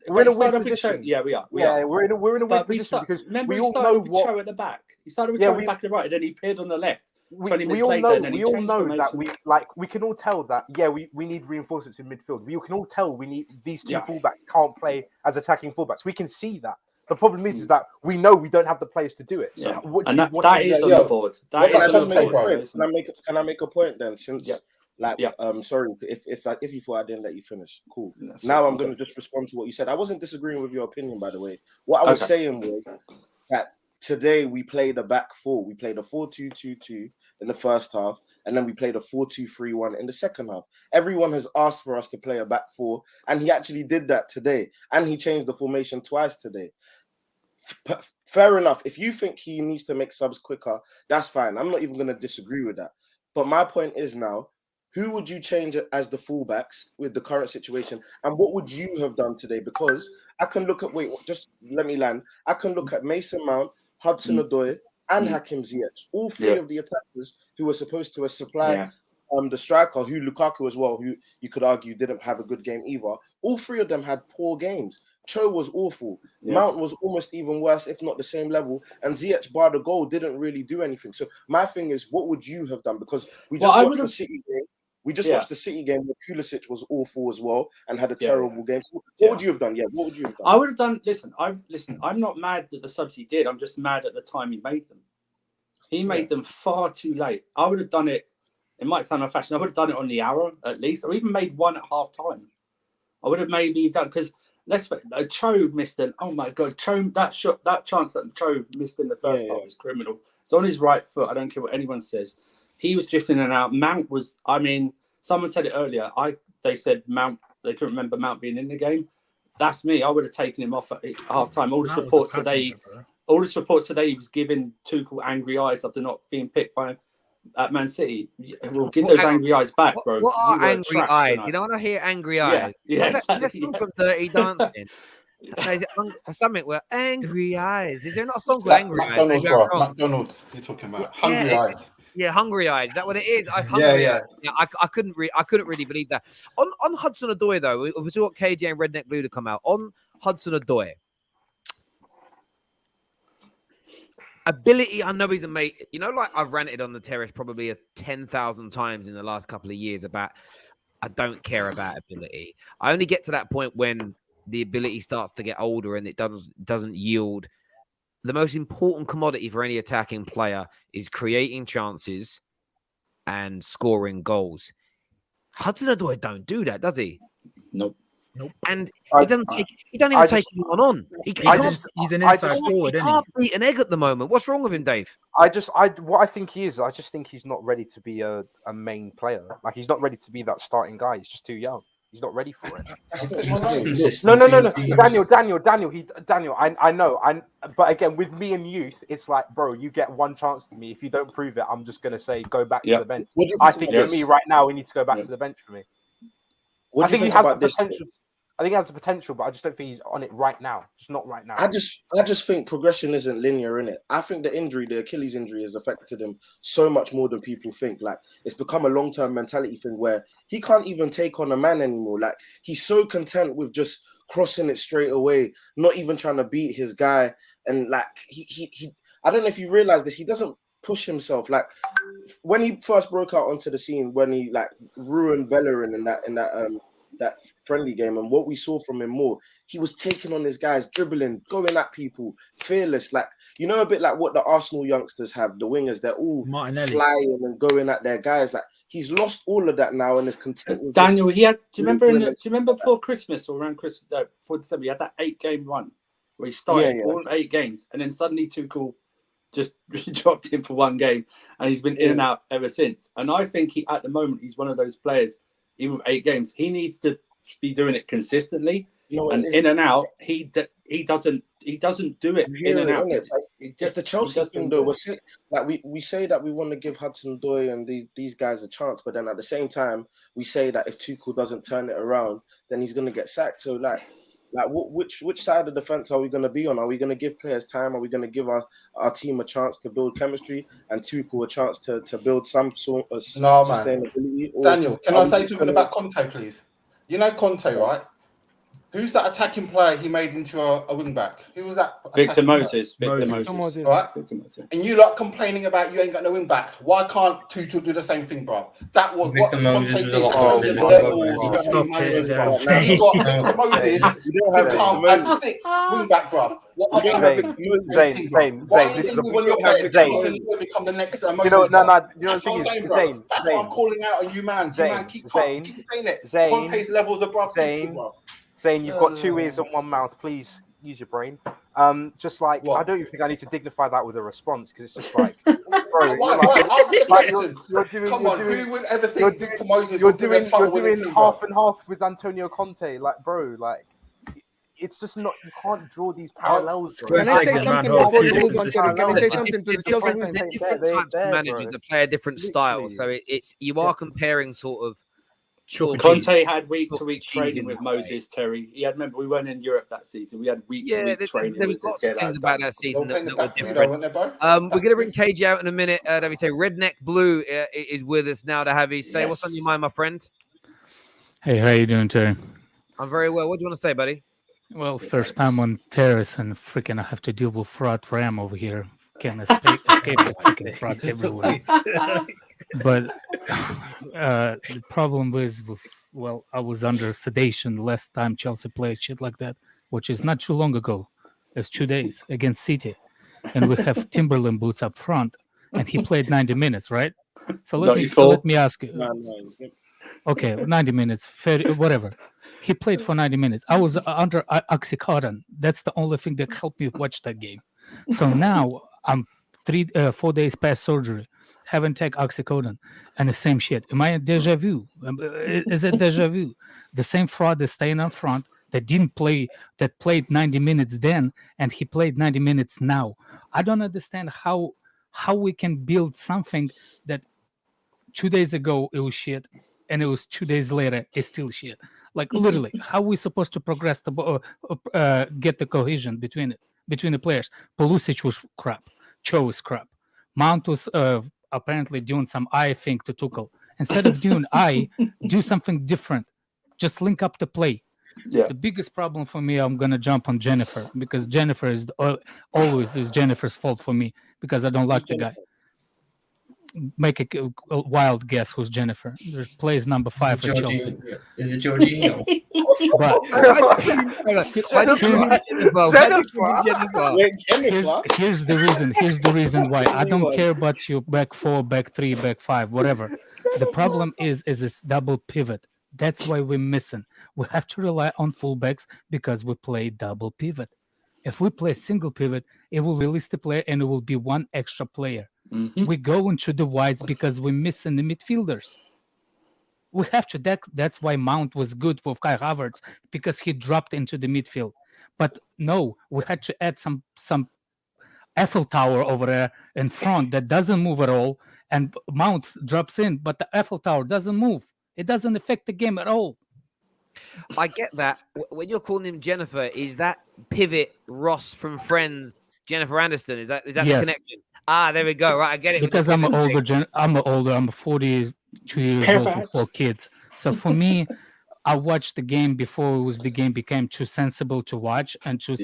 We're in a weird position. Yeah, we are. We're in a weird position because we all know what. Cho at the back. He started with Cho at the back and the right, and then he appeared on the left. 20 minutes we all later, know, and then he we all changed know formation. that we can all tell that we need reinforcements in midfield. We can all tell we need these 2 fullbacks can't play as attacking fullbacks. We can see that. The problem is that we know we don't have the players to do it. So that is on the board. That is on the board. Can I make a point then? Since sorry if you thought I didn't let you finish, cool. Now I'm going to just respond to what you said. I wasn't disagreeing with your opinion, by the way. What I was saying was that today we played a back 4. We played a 4-2-2-2 in the first half, and then we played a 4-2-3-1 in the second half. Everyone has asked for us to play a back 4, and he actually did that today, and he changed the formation twice today. Fair enough. If you think he needs to make subs quicker, that's fine. I'm not even going to disagree with that. But my point is now, who would you change as the fullbacks with the current situation? And what would you have done today? Because I can look at, just let me land. I can look at Mason Mount, HUDSON-ODOI, and Hakim Ziyech. All 3 of the attackers who were supposed to supply the striker, who Lukaku as well, who you could argue didn't have a good game either. All 3 of them had poor games. Cho was awful. Mount was almost even worse, if not the same level. And Ziyech, bar the goal, didn't really do anything. So my thing is, what would you have done? Because we just watched the City game. We just watched the City game where Pulisic was awful as well and had a terrible game. So what would you have done? Yeah, what would you have done? I would have done. Listen, I'm not mad that the subs he did. I'm just mad at the time he made them. He made them far too late. I would have done it. It might sound like fashion. I would have done it on the hour at least, or even made 1 at half time. I would have maybe done because. Cho missed an. Oh my God, Cho! That chance that Cho missed in the first half is criminal. It's on his right foot. I don't care what anyone says. He was drifting in and out. Mount was. I mean, someone said it earlier. They said Mount. They couldn't remember Mount being in the game. That's me. I would have taken him off at half time. All this reports today. All this reports today. He was giving Tuchel angry eyes after not being picked by. At Man City, we'll give those angry eyes back, bro. What are angry eyes? Tonight. You know when I hear angry eyes? Yeah. Is that song from Dirty Dancing? Is it something where angry eyes? Is there not a song called Angry McDonald's, Eyes? bro. McDonald's. You're talking about hungry eyes. Yeah, hungry eyes. Is that what it is? Hungry eyes. Yeah. I couldn't really believe that. On HUDSON-ODOI though, we saw KJ and Redneck Blue to come out on HUDSON-ODOI. Ability, I know he's a mate. You know, like I've ranted on the terrace probably 10,000 times in the last couple of years about I don't care about ability. I only get to that point when the ability starts to get older and it doesn't yield. The most important commodity for any attacking player is creating chances and scoring goals. HUDSON-ODOI don't do that, does he? Nope. And he doesn't even take anyone on. He's an inside forward, he can't beat an egg at the moment. What's wrong with him, Dave? What I think he is, I just think he's not ready to be a main player. Like he's not ready to be that starting guy. He's just too young. He's not ready for it. No. Daniel. I know. But again, with me and youth, it's like, bro, you get one chance to me. If you don't prove it, I'm just gonna say go back to the bench. I think with me right now, he needs to go back to the bench for me. I think he has the potential. I think he has the potential, but I just don't think he's on it right now. Just not right now. I just think progression isn't linear, in it. I think the Achilles injury, has affected him so much more than people think. Like, it's become a long-term mentality thing where he can't even take on a man anymore. Like, he's so content with just crossing it straight away, not even trying to beat his guy. And like, he I don't know if you realize this, he doesn't push himself. Like, when he first broke out onto the scene, when he like ruined Bellerin in that friendly game, and what we saw from him more, he was taking on his guys, dribbling, going at people, fearless, like, you know, a bit like what the Arsenal youngsters have, the wingers, they're all flying and going at their guys. Like, he's lost all of that now and is content with Daniel, he had, do you remember before Christmas or around Christmas, before December, he had that 8-game run where he started all 8 games, and then suddenly Tuchel just dropped him for 1 game, and he's been in and out ever since. And I think at the moment, he's one of those players, even with 8 games, he needs to be doing it consistently, and in and out. He doesn't do it in and out. It's the Chelsea thing, though. We say that we want to give HUDSON-ODOI and these guys a chance, but then at the same time, we say that if Tuchel doesn't turn it around, then he's going to get sacked. So which side of the fence are we going to be on? Are we going to give players time? Are we going to give our team a chance to build chemistry and Tuchel a chance to build some sort of sustainability? Daniel, can I say something about Conte, please? You know Conte, right? Who's that attacking player he made into a wing back? Who was that? Victor Moses. All right. And you lot complaining about you ain't got no wing backs. Why can't Tuchel do the same thing, bro? That was Victor what Moses Conte was did. a lot You got Victor Moses to come and sit wing back, bro. Zain, this is when your players become the next Moses. You know, that's what I'm saying, bro. That's what I'm calling out on you, man. Keep saying it. Conte's levels above Tuchel, bro. Saying you've got 2 ears and 1 mouth. Please use your brain. Just like, I don't even think I need to dignify that with a response, because it's just like, bro, come on, who would ever think Victor Moses you're doing half and half with Antonio Conte, like, bro, like, it's just not, you can't draw these parallels. Can I say something before you move on? Can I say something to the Chelsea fans? Different types of managers that play a different style, so it's you are comparing sort of. Conte had week-to-week training with Moses, Terry. Remember, we weren't in Europe that season. We had week-to-week training. There was lots of things about that season that were different. We're going to bring KG out in a minute. We say Redneck Blue is with us now to have his say. What's on your mind, my friend? Hey, how you doing, Terry? I'm very well. What do you want to say, buddy? Well, first time on terrace, and freaking I have to deal with fraud Ram over here. Can't escape the freaking fraud everywhere. But the problem was, I was under sedation last time Chelsea played shit like that, which is not too long ago. It's 2 days against City. And we have Timberland boots up front, and he played 90 minutes, right? So let me ask you. Okay, 90 minutes, whatever. He played for 90 minutes. I was under Oxycontin. That's the only thing that helped me watch that game. So now I'm 4 days past surgery, haven't taken Oxycontin, and the same shit. Am I a deja vu? Is it deja vu? The same fraud is staying up front that didn't play, that played 90 minutes then, and he played 90 minutes now. I don't understand how we can build something that 2 days ago it was shit, and it was 2 days later it's still shit. Like, literally, how are we supposed to progress get the cohesion between the players? Pulisic was crap. Cho was crap. Mount was apparently doing some eye thing to Tuchel. Instead of doing eye, do something different. Just link up the play. The biggest problem for me, I'm gonna jump on Jennifer, because Jennifer is always Jennifer's fault for me, because I don't like the guy. Make a wild guess who's Jennifer. There's plays number 5 for Chelsea. Is it Jorginho? Here's the reason why. I don't care about you back 4, back 3, back 5, whatever. The problem is this double pivot. That's why we're missing. We have to rely on fullbacks because we play double pivot. If we play single pivot, it will release the player and it will be one extra player. We go into the wides because we're missing the midfielders. We have to. That's why Mount was good for Kai Havertz, because he dropped into the midfield. But no, we had to add some Eiffel Tower over there in front that doesn't move at all, and Mount drops in, but the Eiffel Tower doesn't move. It doesn't affect the game at all. I get that. When you're calling him Jennifer, is that pivot Ross from Friends, Jennifer Aniston? Is that Yes. the connection? Ah, there we go. Right, I get it. Because I'm older. I'm 42 years old with 4 kids. So for me, I watched the game before the game became too sensible to watch and too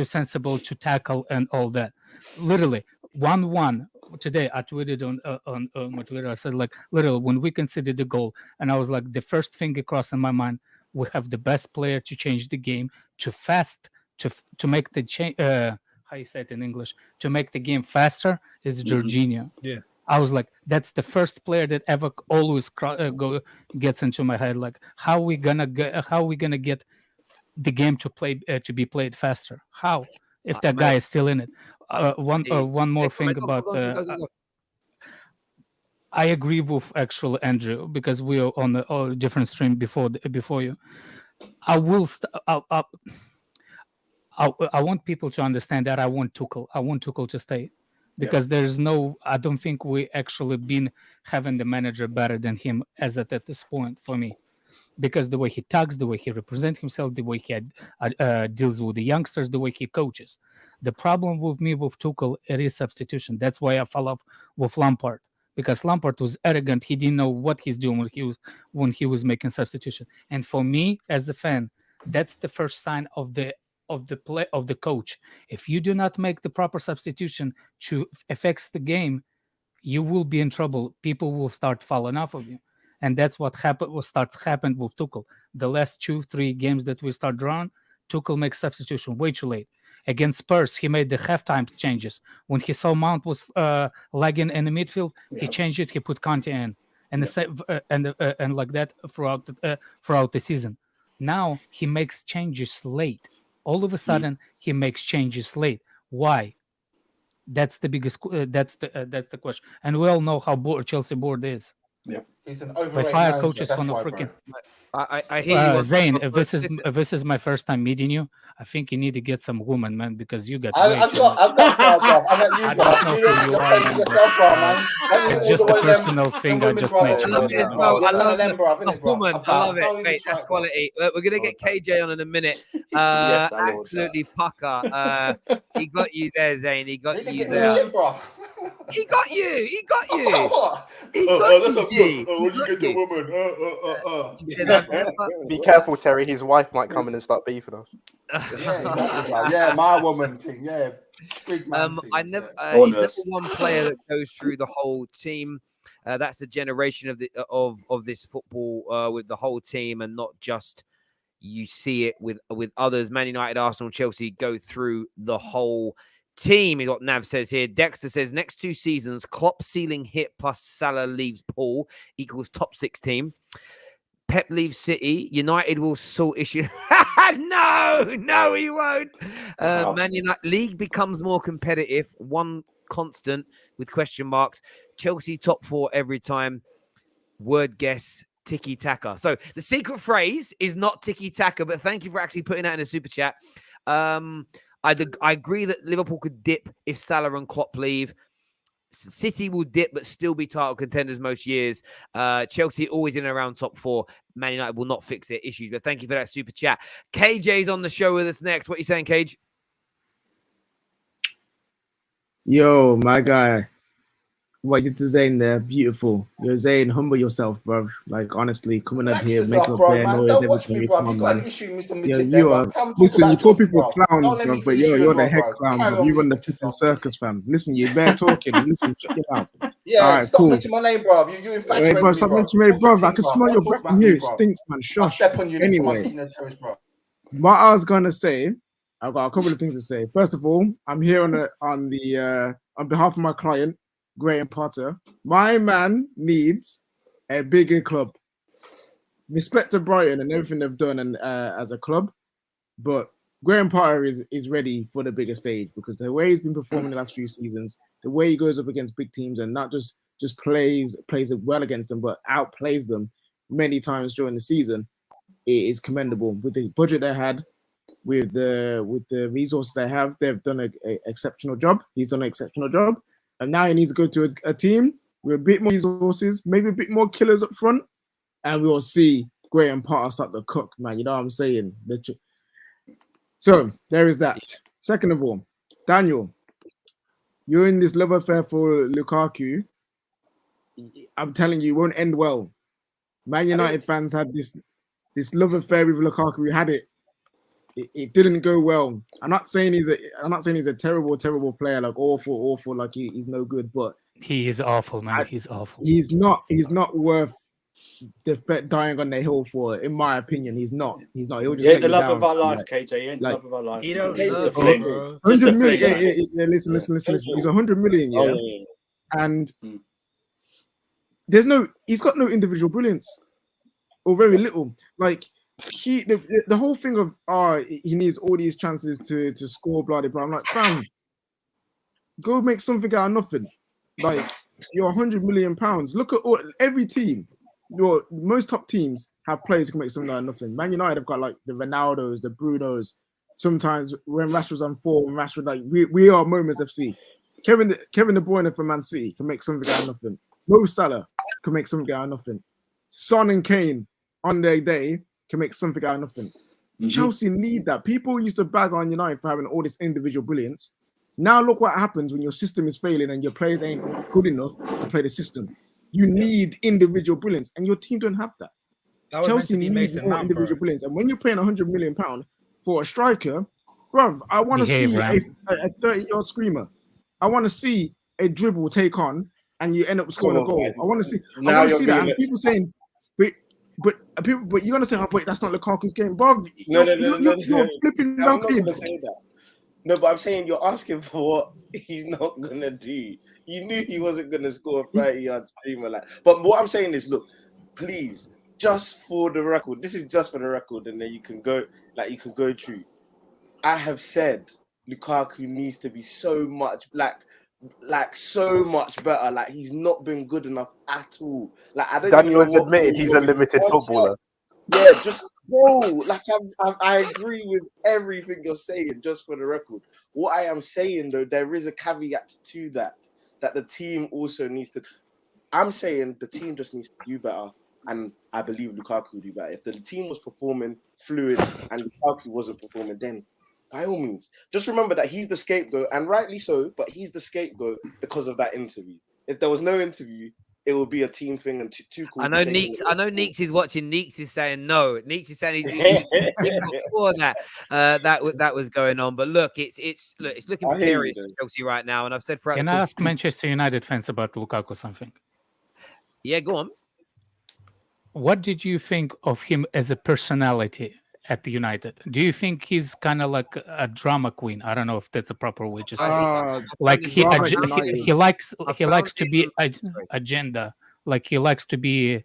sensible to tackle and all that. Literally 1-1 today. I tweeted on my Twitter. I said, like, literally, when we considered the goal, and I was like, the first thing across in my mind, we have the best player to change the game to make the change. How you say it in English? To make the game faster is Jorginho. Yeah. I was like, that's the first player that ever always gets into my head. Like, how are we gonna get the game to be played faster? How, if that guy is still in it? One more thing about I agree with actual Andrew, because we are on a different stream before you. I want people to understand that I want Tuchel to stay, because there's I don't think we actually been having the manager better than him at this point for me, because the way he talks, the way he represents himself, the way he deals with the youngsters, the way he coaches. The problem with Tuchel, it is substitution. That's why I fell off with Lampard, because Lampard was arrogant. He didn't know what he's doing when he was making substitution. And for me, as a fan, that's the first sign of the coach. If you do not make the proper substitution to affect the game, you will be in trouble. People will start falling off of you. And that's what starts happening with Tuchel. The last 2-3 games that we start drawing, Tuchel makes substitution way too late. Against Spurs, he made the halftime changes. When he saw Mount was lagging in the midfield, he changed it. He put Conte in, and and like that throughout the season. Now he makes changes late. All of a sudden, he makes changes late. Why? That's the biggest. That's the question. And we all know how Chelsea board is. Yeah, he's an By overrated fire manager. coaches That's from the why, freaking. I hear you. Zain, if this is my first time meeting you, I think you need to get some woman, man, because you got. I've got bro. I don't know who you are, man. It's just a personal thing. I just made sure. I love it as well. I love the woman. I love it. Mate, that's quality. We're gonna get KJ on in a minute. Absolutely pucker. He got you there, Zain. He got you there. He got you. He got you. He got you. When you get the woman. Be careful, Terry. His wife might come in and start beefing us. Yeah, my woman thing. Yeah, big man thing. He's never one player that goes through the whole team. That's the generation of this football with the whole team, and not just you see it with others. Man United, Arsenal, Chelsea go through the whole team is what Nav says here. Dexter says next 2 seasons, Klopp ceiling hit plus Salah leaves Paul equals top 6 team. Pep leaves City. United will sort issues. No, he won't. Man United league becomes more competitive. One constant with question marks. Chelsea top 4 every time. Word guess. Tiki taka. So the secret phrase is not tiki taka, but thank you for actually putting that in a super chat. I agree that Liverpool could dip if Salah and Klopp leave. City will dip but still be title contenders most years. Chelsea always in and around top 4. Man United will not fix their issues. But thank you for that super chat. KJ's on the show with us next. What are you saying, Cage? Yo, my guy. What you did to Zain there, beautiful. Yo, Zain, humble yourself, bruv. Like, honestly, coming up here, making a bare noise every time you come on, man. Yo, you are, listen, you call people clowns, bruv, but you're the head clown, bruv. You run the flipping circus, fam. Listen, you're bare talking. Listen, shut your mouth. Yeah, all right, stop cool. mentioning my name, bruv. You infatuated bro, stop mentioning me, bruv. I can smell your breath from here. It stinks, man. Shush. Step on you anyway, what I was gonna say, I've got a couple of things to say. First of all, I'm here on behalf of my client, Graham Potter. My man needs a bigger club. Respect to Brighton and everything they've done and as a club, but Graham Potter is ready for the bigger stage, because the way he's been performing the last few seasons, the way he goes up against big teams and not just plays it well against them, but outplays them. many times during the season, it is commendable. With the budget they had, with the resources they have, they've done an exceptional job. He's done an exceptional job, and now he needs to go to a team with a bit more resources, maybe a bit more killers up front, and we will see Graham Potter start to cook, man. You know what I'm saying? So there is that. Second of all, Daniel, you're in this love affair for Lukaku. I'm telling you, it won't end well. Man United fans had this love affair with Lukaku. We had it. It didn't go well. I'm not saying he's a terrible player, like awful, like he's no good, but he is awful, man. He's awful. He's not worth dying on the hill for, in my opinion. He's not. He'll just the love of our life, KJ. He ain't the love of our life. He don't deserve it, bro. 100 million. Yeah, listen. He's 100 million, yeah. And he's got no individual brilliance, or very little. Like the whole thing of he needs all these chances to score, blah blah blah. I'm like, fam, go make something out of nothing. Like, you're 100 million pounds. Look at every team. Most top teams have players who can make something out of nothing. Man United have got like the Ronaldos, the Brunos. Sometimes when Rashford's on form, Rashford, like we are Moments FC. Kevin De Bruyne for Man City can make something out of nothing. Mo Salah can make something out of nothing. Son and Kane on their day can make something out of nothing. Mm-hmm. Chelsea need that. People used to bag on United for having all this individual brilliance. Now look what happens when your system is failing and your players ain't good enough to play the system. You need individual brilliance, and your team don't have that. Chelsea needs more individual brilliance. And when you're paying £100 million for a striker, bruv, I want to see a 30-yard screamer. I want to see a dribble take on, and you end up scoring a goal. I want to see that. And people saying, but you're gonna say, but that's not Lukaku's game, bruv. You're flipping I'm not gonna say that. No, but I'm saying you're asking for what he's not gonna do. You knew he wasn't gonna score a 30-yard screamer, like. But what I'm saying is, look, please, just for the record, this is just for the record, and then you can go through. I have said Lukaku needs to be so much so much better. Like, he's not been good enough at all. Like, I don't. Daniel has admitted he's a limited footballer. Yeah, just like I agree with everything you're saying. Just for the record, what I am saying though, there is a caveat to that the team also needs to. I'm saying the team just needs to do better, and I believe Lukaku will do better. If the team was performing fluid and Lukaku wasn't performing, then by all means, just remember that he's the scapegoat, and rightly so. But he's the scapegoat because of that interview. If there was no interview, it will be a team thing, and Tuchel. I know Neeks is watching. Neeks is saying no. Neeks is saying he's before that was going on. But look, it's looking precarious for Chelsea right now. And I've said for. Can I ask Manchester United fans about Lukaku something? Yeah, go on. What did you think of him as a personality at the United? Do you think he's kind of like a drama queen? I don't know if that's a proper way to say it. Like he likes to be agenda. Like he likes to be.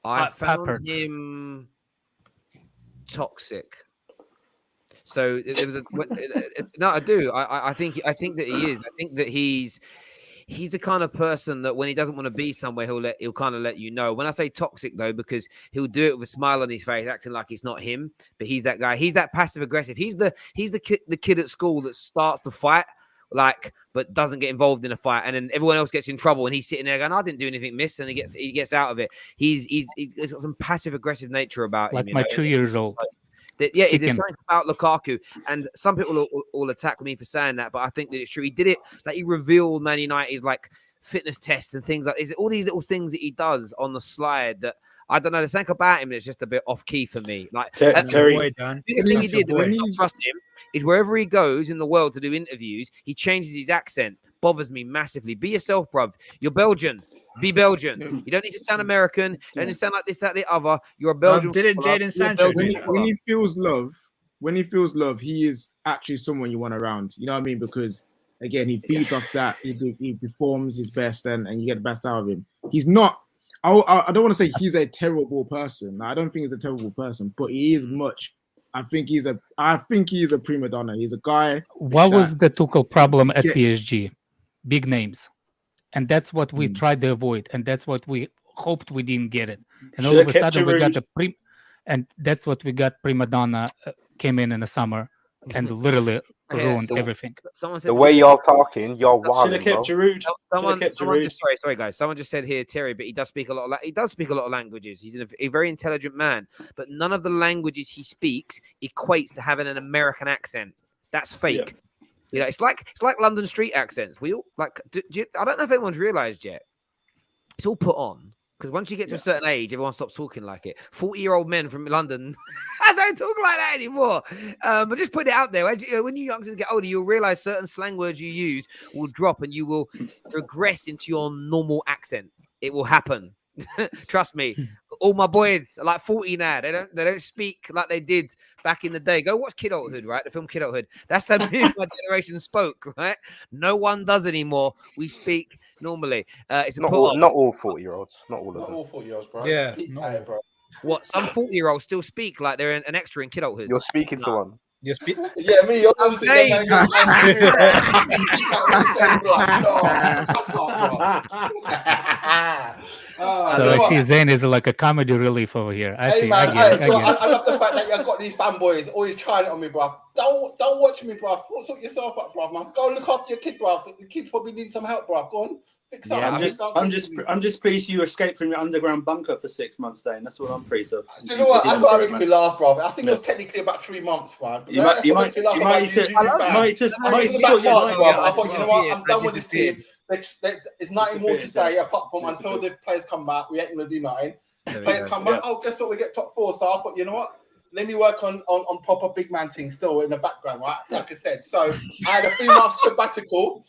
I found him toxic. So there was no, I do. I think that he is. I think that he's the kind of person that when he doesn't want to be somewhere, he'll kind of let you know. When I say toxic, though, because he'll do it with a smile on his face, acting like it's not him, but he's that guy. He's that passive aggressive. He's the kid at school that starts the fight, but doesn't get involved in a fight, and then everyone else gets in trouble, and he's sitting there going, "I didn't do anything, miss," and he gets out of it. He's got some passive aggressive nature about him. Like my 2 years old. Yeah, there's something about Lukaku, and some people will attack me for saying that, but I think that it's true. He did it, like he revealed Man United's like fitness tests and things like this. All these little things that he does on the slide that I don't know. There's something about him that's just a bit off key for me. Like the biggest thing he did that I don't trust him is wherever he goes in the world to do interviews, he changes his accent. Bothers me massively. Be yourself, bruv. You're Belgian. Be Belgian. You don't need to sound American. You don't need to sound like this, that, the other. You're a Belgian. Didn't Jadon Sancho when he feels love, he is actually someone you want around. You know what I mean? Because again, he feeds off that. He performs his best, and you get the best out of him. He's not. I don't want to say he's a terrible person. I don't think he's a terrible person, but he is much. I think he's a prima donna. He's a guy. What was the Tuchel problem at PSG? Big names. And that's what we tried to avoid. And that's what we hoped we didn't get it. And all of a sudden we got and that's what we got. Prima Donna came in the summer and literally ruined everything. Someone said the way y'all talking, y'all Should have wilding, kept bro. Someone just sorry guys. Someone just said here, Terry, but he does speak a lot. He does speak a lot of languages. He's a very intelligent man, but none of the languages he speaks equates to having an American accent. That's fake. Yeah. You know, it's like London street accents. We all like. I don't know if anyone's realized yet. It's all put on. Because once you get to a certain age, everyone stops talking like it. 40-year-old men from London, I don't talk like that anymore. But just put it out there. When you youngsters get older, you'll realize certain slang words you use will drop and you will regress into your normal accent. It will happen. Trust me. All my boys are like 40 now. They don't speak like they did back in the day. Go watch Kidulthood, right? The film Kidulthood. That's how me and my generation spoke, right? No one does anymore. We speak normally. It's not all 40-year-olds. Not all of them. Not all 40-year-olds, bro. Yeah. Bro. What? Some 40-year-olds still speak like they're an extra in Kidulthood. You're speaking to one. You speak. Yeah, me. You're I'm saying. So I see Zain is like a comedy relief over here. I love the fact that you got these fanboys always trying it on me, bro. Don't watch me, bro. Sort yourself up, bro, man. Go and look after your kid, bro. The kids probably need some help, bro. Go on. Yeah, I'm just pleased you escaped from your underground bunker for 6 months, Zain. That's what I'm pleased of. Do you know what? That's what makes me laugh, bro. I think it was technically about 3 months, man. You might just sort your I thought, you know what? I'm done with this team. There's nothing more to say apart from until the players come back, we ain't gonna do nothing. Players come back. Oh, guess what? We get top 4. So I thought, you know what? Let me work on proper big man thing still in the background, right? Like I said. So I had a 3-month sabbatical.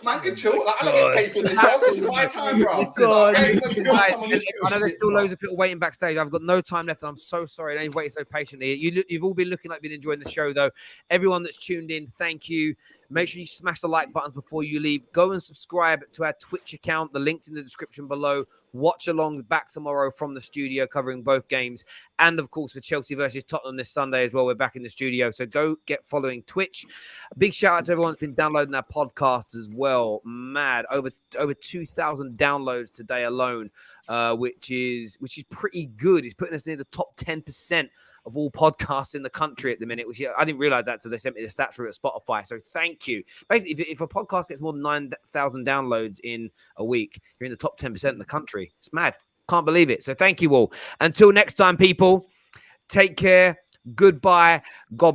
Man can chill. Like, I don't get paid for this, bro. This is my time, bro. I know there's still loads of people waiting backstage. I've got no time left, and I'm so sorry. They've waited so patiently. You've all been looking like you've been enjoying the show, though. Everyone that's tuned in, thank you. Make sure you smash the like buttons before you leave. Go and subscribe to our Twitch account. The link's in the description below. Watch alongs back tomorrow from the studio covering both games. And, of course, for Chelsea versus Tottenham this Sunday as well. We're back in the studio. So go get following Twitch. A big shout out to everyone that's been downloading our podcast as well. Mad. Over 2,000 downloads today alone, which is pretty good. It's putting us near the top 10% of all podcasts in the country at the minute, which I didn't realize that until they sent me the stats through at Spotify. So thank you. Basically, if a podcast gets more than 9,000 downloads in a week, you're in the top 10% in the country. It's mad. Can't believe it. So thank you all. Until next time, people, take care. Goodbye. God